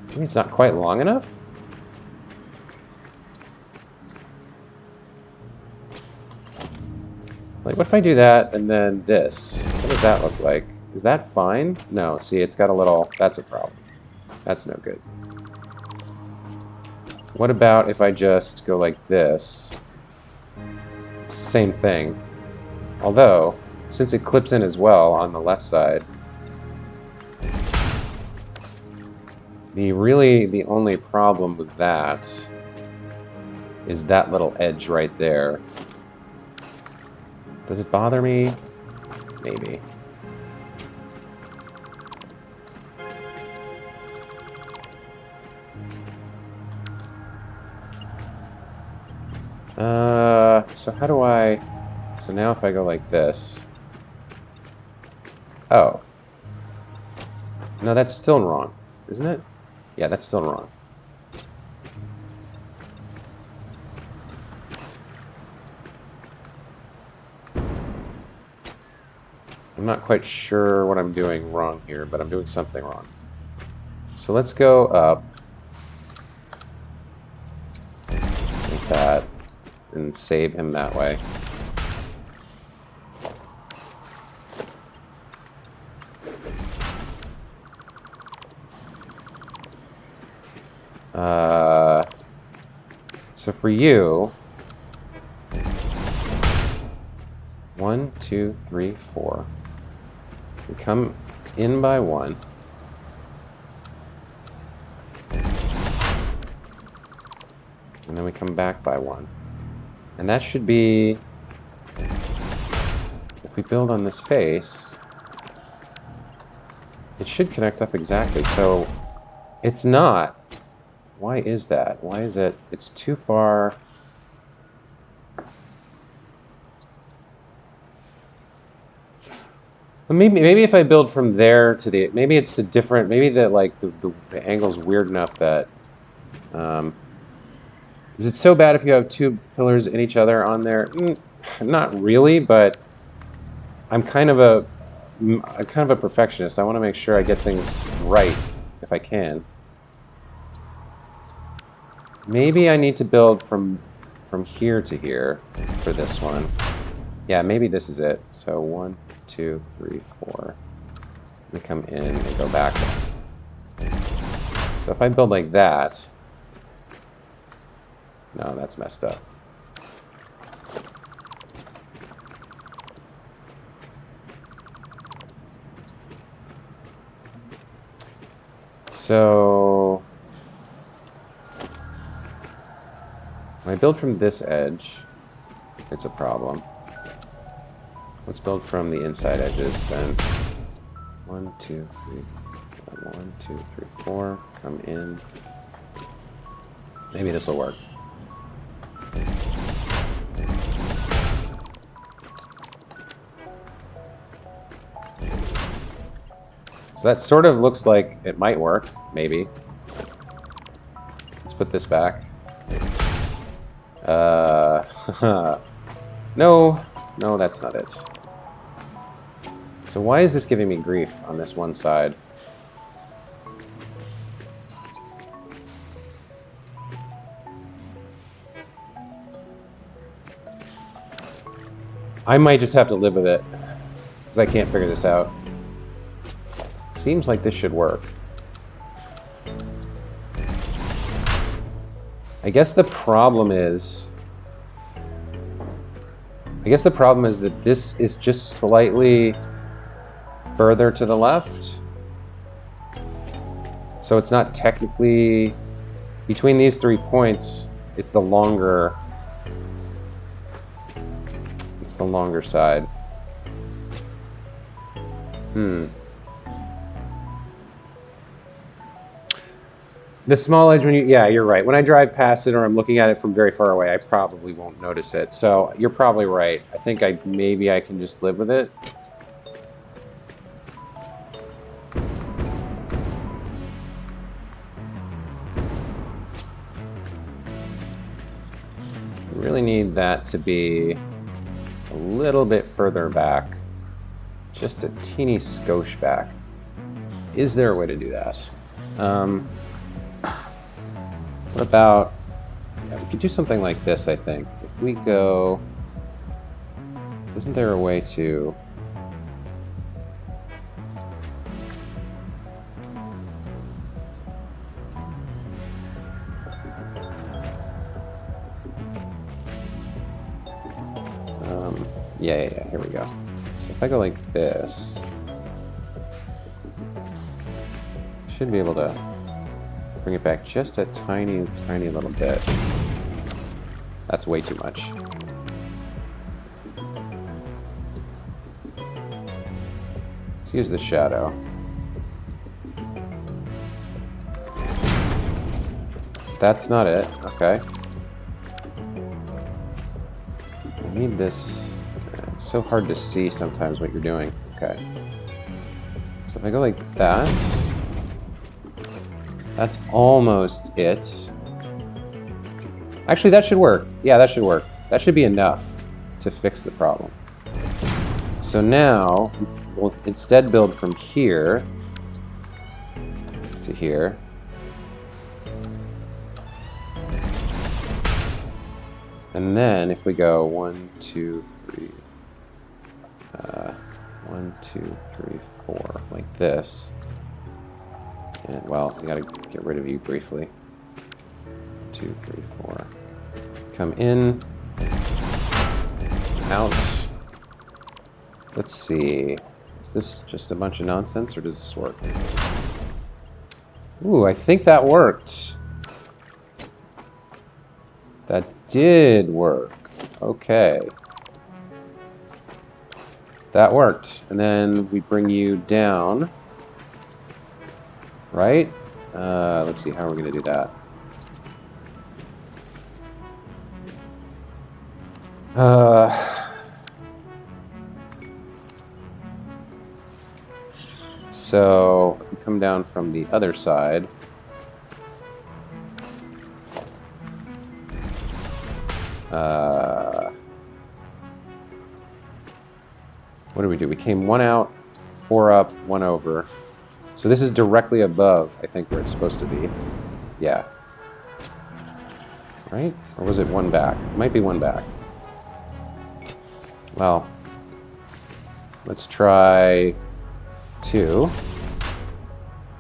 Maybe it's not quite long enough? Like, what if I do that and then this? What does that look like? Is that fine? No, see, it's got a little... That's a problem. That's no good. What about if I just go like this? Same thing. Although, since it clips in as well on the left side, the only problem with that is that little edge right there. Does it bother me? Maybe. So how do I... So now if I go like this... Oh. No, that's still wrong, isn't it? Yeah, that's still wrong. I'm not quite sure what I'm doing wrong here, but I'm doing something wrong. So let's go up. Like that. And save him that way. So for you, 1, 2, 3, 4. We come in by 1. And then we come back by 1. And that should be, if we build on this face, it should connect up exactly. So it's not. Why is that? Why is it? It's too far. Maybe if I build from there to the, maybe it's a different, maybe the angle's weird enough that, is it so bad if you have two pillars in each other on there? Not really, but I'm kind of a perfectionist. I want to make sure I get things right if I can. Maybe I need to build from here to here for this one. Yeah, maybe this is it. So 1, 2, 3, 4. We come in and go back. So if I build like that, no, that's messed up. So when I build from this edge, it's a problem. Let's build from the inside edges then. 1, 2, 3, 1, 2, 3, 4. Come in. Maybe this will work. So that sort of looks like it might work, maybe. Let's put this back. No, that's not it. So why is this giving me grief on this one side? I might just have to live with it, because I can't figure this out. Seems like this should work. I guess the problem is that this is just slightly further to the left. So it's not technically between these 3 points, it's the longer side. The small edge, yeah, you're right. When I drive past it or I'm looking at it from very far away, I probably won't notice it. So you're probably right. I think maybe I can just live with it. I really need that to be a little bit further back. Just a teeny skosh back. Is there a way to do that? What about, yeah, we could do something like this, I think. If we go, isn't there a way to, Yeah, here we go. So if I go like this, I should be able to bring it back just a tiny little bit. That's way too much. Let's use the shadow. That's not it. Okay. I need this. It's so hard to see sometimes what you're doing. Okay. So if I go like that, that's almost it. Actually, that should work. Yeah, that should work. That should be enough to fix the problem. So now, we'll instead build from here to here. And then if we go 1, 2, 3, 1, 2, 3, 4, like this. And well, we gotta get rid of you briefly. 2, 3, 4. Come in, out. Let's see. Is this just a bunch of nonsense, or does this work? Ooh, I think that worked. That did work. Okay. That worked. And then we bring you down. Right? Let's see, how are we going to do that? So, if we come down from the other side. What do we do? We came 1 out, 4 up, 1 over. So this is directly above, I think, where it's supposed to be. Yeah. Right? Or was it 1 back? It might be 1 back. Well, let's try 2.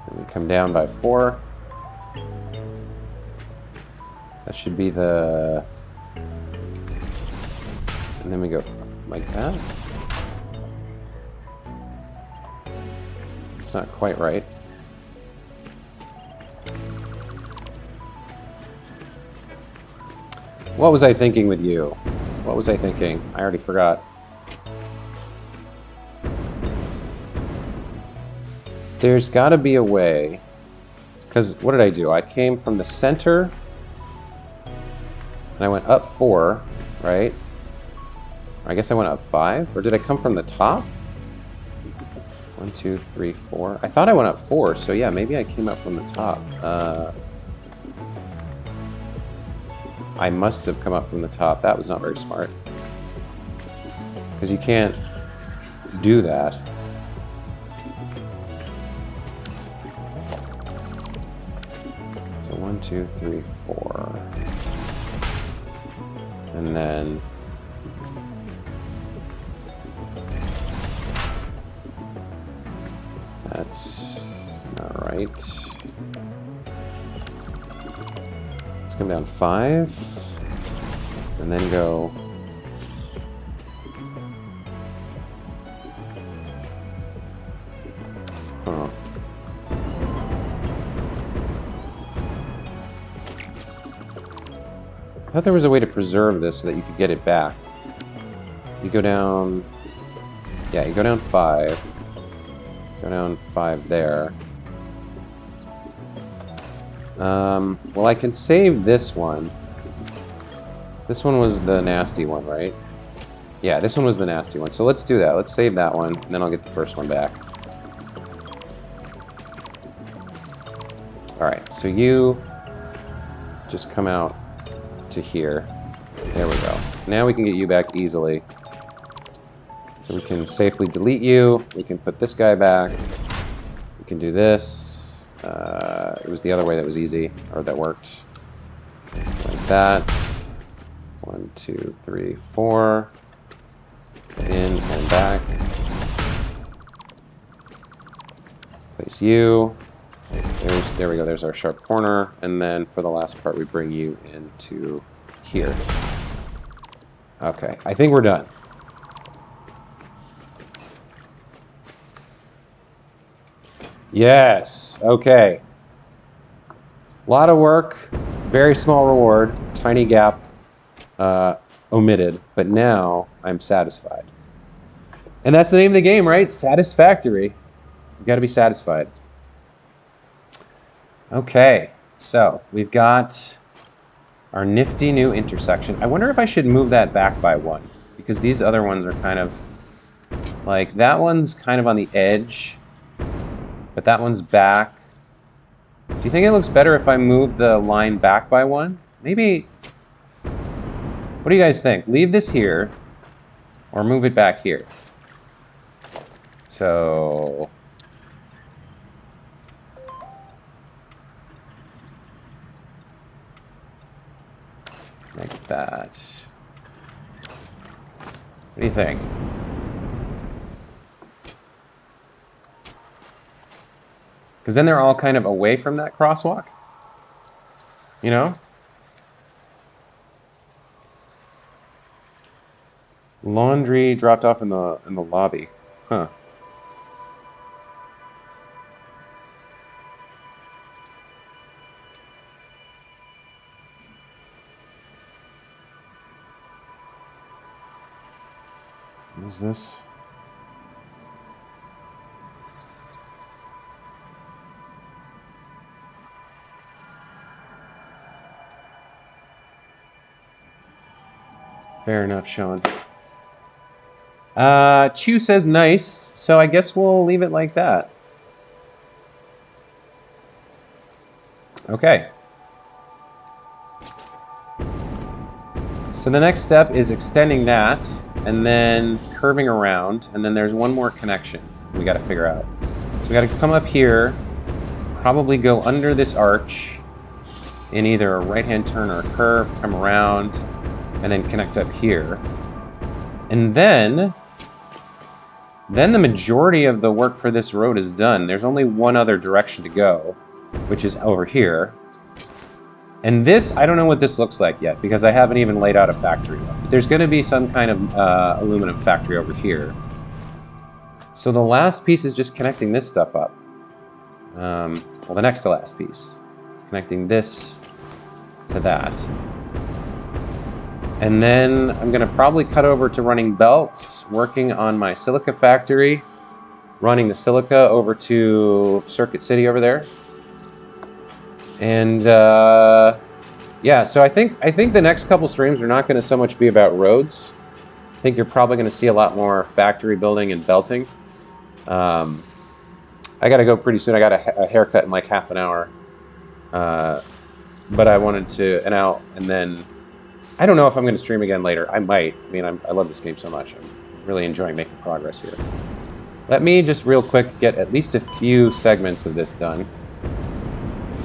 And we come down by 4. That should be the... And then we go like that. It's not quite right. What was I thinking with you? What was I thinking? I already forgot. There's got to be a way. Because what did I do? I came from the center. And I went up 4, right? I guess I went up 5. Or did I come from the top? 1, 2, 3, 4. I thought I went up 4, so yeah, maybe I came up from the top. I must have come up from the top. That was not very smart. Because you can't do that. So 1, 2, 3, 4. And then... That's not right. Let's come down 5. And then go... Huh. I thought there was a way to preserve this so that you could get it back. You go down... Yeah, you go down 5. Go down 5 there. Well, I can save this one. This one was the nasty one, right? Yeah, this one was the nasty one. So let's do that. Let's save that one, and then I'll get the first one back. Alright, so you just come out to here. There we go. Now we can get you back easily. So we can safely delete you. We can put this guy back. We can do this. It was the other way that was easy, or that worked. Like that. 1, 2, 3, 4. In and back. Place you. There we go. There's our sharp corner. And then for the last part, we bring you into here. Okay. I think we're done. Yes. Okay. A lot of work, very small reward, tiny gap omitted, but now I'm satisfied. And that's the name of the game, right? Satisfactory. You got to be satisfied. Okay, so we've got our nifty new intersection. I wonder if I should move that back by one, because these other ones are kind of like, that one's kind of on the edge, but that one's back. Do you think it looks better if I move the line back by one? Maybe. What do you guys think? Leave this here or move it back here. So like that. What do you think? Because then they're all kind of away from that crosswalk. You know? Laundry dropped off in the lobby. Huh. What is this? Fair enough, Sean. Chew says nice, so I guess we'll leave it like that. Okay. So the next step is extending that, and then curving around, and then there's one more connection we got to figure out. So we got to come up here, probably go under this arch in either a right-hand turn or a curve, come around, and then connect up here. And then the majority of the work for this road is done. There's only one other direction to go, which is over here. And this, I don't know what this looks like yet, because I haven't even laid out a factory yet. But there's going to be some kind of aluminum factory over here. So the last piece is just connecting this stuff up. Well, the next to last piece. Connecting this to that. And then I'm going to probably cut over to running belts, working on my silica factory, running the silica over to Circuit City over there. And yeah, so I think the next couple streams are not going to so much be about roads. I think you're probably going to see a lot more factory building and belting. I got to go pretty soon. I got a haircut in like half an hour. But I wanted to, and then I don't know if I'm going to stream again later. I might. I mean, I love this game so much. I'm really enjoying making progress here. Let me just real quick get at least a few segments of this done.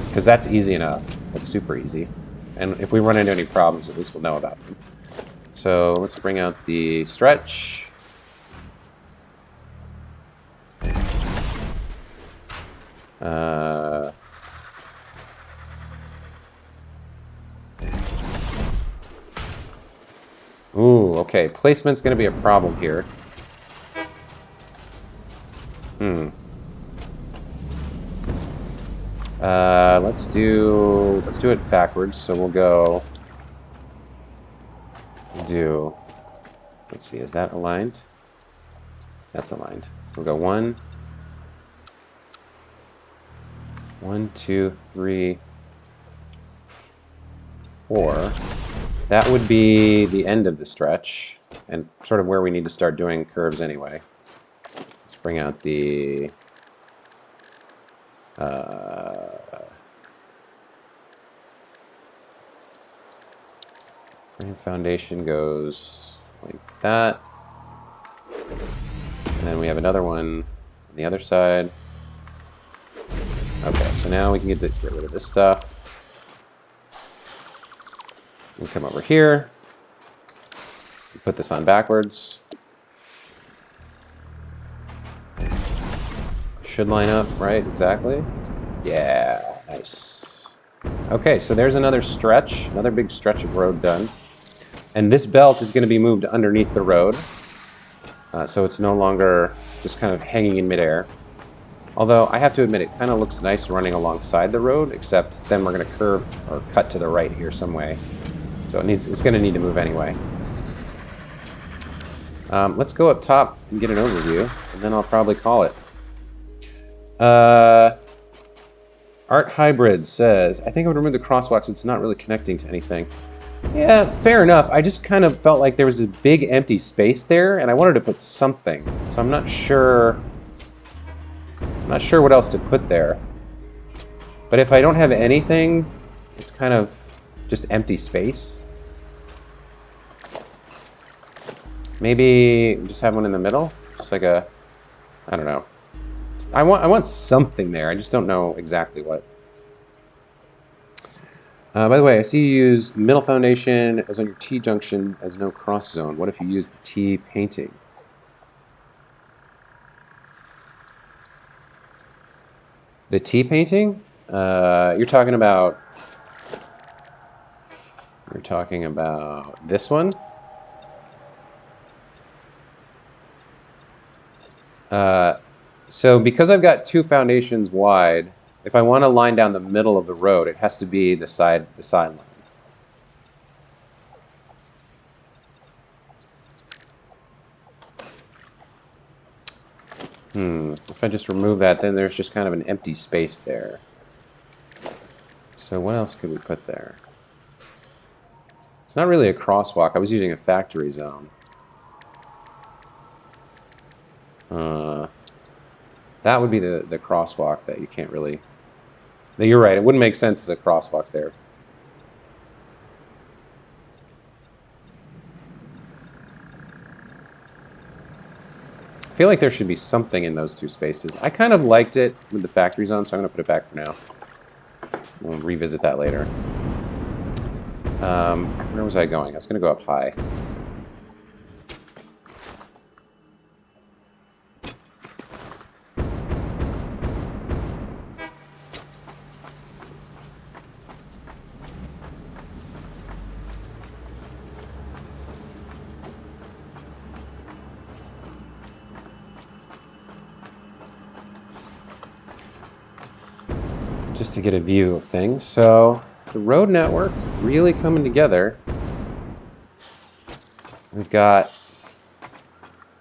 Because that's easy enough. That's super easy. And if we run into any problems, at least we'll know about them. So let's bring out the stretch. Ooh, okay. Placement's going to be a problem here. Let's do it backwards. So we'll go. Let's see. Is that aligned? That's aligned. We'll go 1, 2, 3, 4. That would be the end of the stretch, and sort of where we need to start doing curves anyway. Let's bring out the frame foundation goes like that. And then we have another one on the other side. Okay, so now we can get rid of this stuff. We come over here, put this on backwards. Should line up, right? Exactly. Yeah, nice. Okay, so there's another stretch, another big stretch of road done. And this belt is going to be moved underneath the road. So it's no longer just kind of hanging in midair. Although, I have to admit, it kind of looks nice running alongside the road, except then we're going to curve or cut to the right here some way. So it's going to need to move anyway. Let's go up top and get an overview, and then I'll probably call it. Art Hybrid says, I think I would remove the crosswalks. It's not really connecting to anything. Yeah, fair enough. I just kind of felt like there was a big empty space there, and I wanted to put something. So I'm not sure what else to put there. But if I don't have anything, it's kind of just empty space. Maybe just have one in the middle, just like a, I don't know. I want something there. I just don't know exactly what. By the way, I see you use middle foundation as on your T junction as no cross zone. What if you use the T painting? The T painting? You're talking about this one? So because I've got two foundations wide, if I want to line down the middle of the road, it has to be the sideline. If I just remove that, then there's just kind of an empty space there. So what else could we put there? It's not really a crosswalk. I was using a factory zone. That would be the crosswalk that you can't really... You're right, it wouldn't make sense as a crosswalk there. I feel like there should be something in those two spaces. I kind of liked it with the factory zone, so I'm going to put it back for now. We'll revisit that later. Where was I going? I was going to go up high. Just to get a view of things. So the road network really coming together. We've got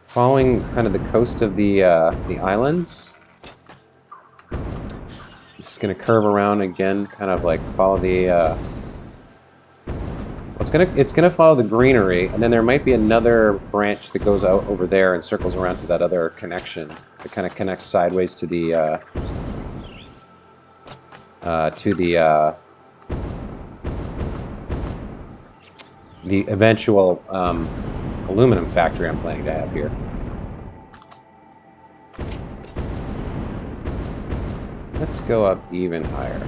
following kind of the coast of the islands. Just going to curve around again, kind of like follow the. It's gonna follow the greenery, and then there might be another branch that goes out over there and circles around to that other connection that kind of connects sideways to the. The eventual aluminum factory I'm planning to have here. Let's go up even higher.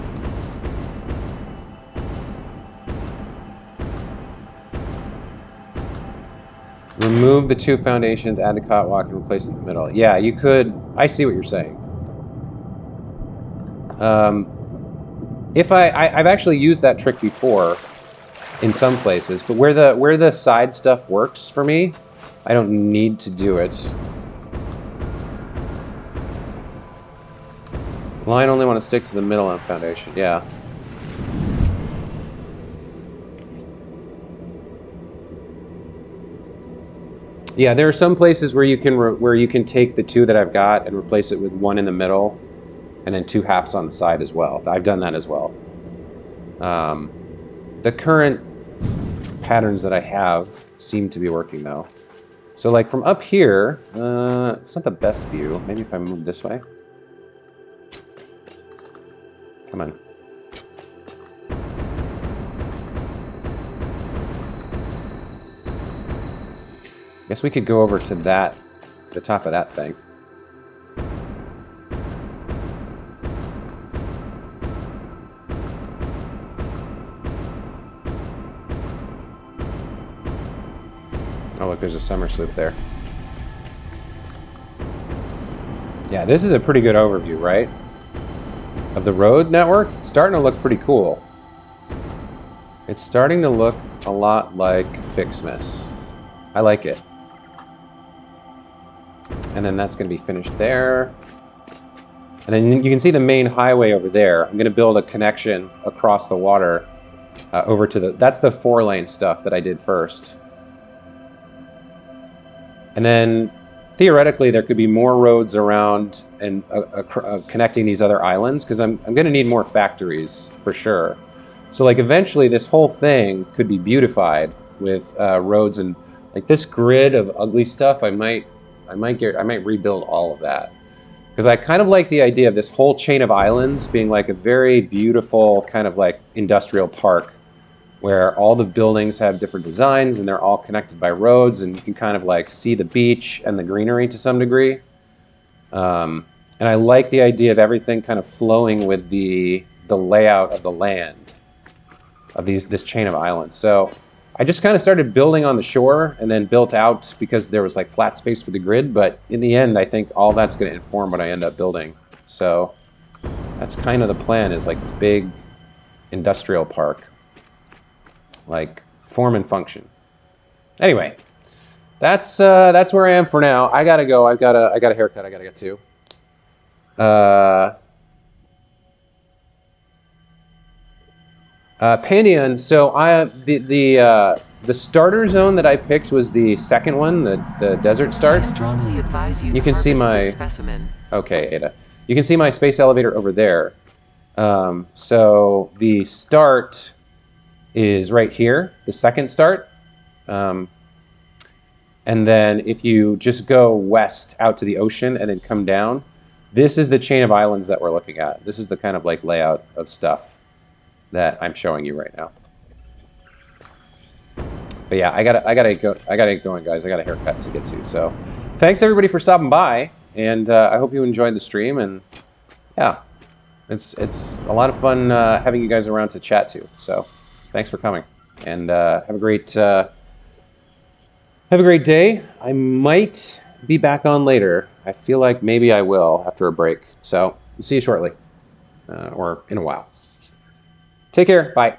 Remove the two foundations, add the catwalk, and replace it in the middle. Yeah, you could. I see what you're saying. If I've actually used that trick before in some places, but where the side stuff works for me, I don't need to do it. Well, I only want to stick to the middle on foundation. Yeah. Yeah, there are some places where you can take the two that I've got and replace it with one in the middle, and then two halves on the side as well. I've done that as well. The current patterns that I have seem to be working though. So like from up here, it's not the best view. Maybe if I move this way. Come on. Guess we could go over to the top of that thing. Oh look, there's a summer sloop there. Yeah, this is a pretty good overview, right? Of the road network. It's starting to look pretty cool. It's starting to look a lot like Fixmas. I like it. And then that's going to be finished there. And then you can see the main highway over there. I'm going to build a connection across the water over to the... That's the 4-lane stuff that I did first. And then, theoretically, there could be more roads around and connecting these other islands, because I'm going to need more factories, for sure. So, like, eventually, this whole thing could be beautified with roads and... Like, this grid of ugly stuff, I might rebuild all of that. Because I kind of like the idea of this whole chain of islands being like a very beautiful kind of like industrial park where all the buildings have different designs and they're all connected by roads, and you can kind of like see the beach and the greenery to some degree. And I like the idea of everything kind of flowing with the layout of the land of this chain of islands. So I just kind of started building on the shore and then built out because there was like flat space for the grid. But in the end, I think all that's going to inform what I end up building. So that's kind of the plan, is like this big industrial park, like form and function. Anyway, that's where I am for now. I gotta go. I got a haircut I gotta get to. Pandion, so the starter zone that I picked was the second one, the desert start. I strongly advise you You can see my specimen. Okay, Ada. You can see my space elevator over there. So the start is right here, the second start. And then if you just go west out to the ocean and then come down, this is the chain of islands that we're looking at. This is the kind of like layout of stuff that I'm showing you right now. But yeah, I gotta get going, guys. I got a haircut to get to. So thanks everybody for stopping by, and I hope you enjoyed the stream. And yeah, it's a lot of fun having you guys around to chat to. So thanks for coming, and have a great day. I might be back on later. I feel like maybe I will after a break. So we'll see you shortly, or in a while. Take care. Bye.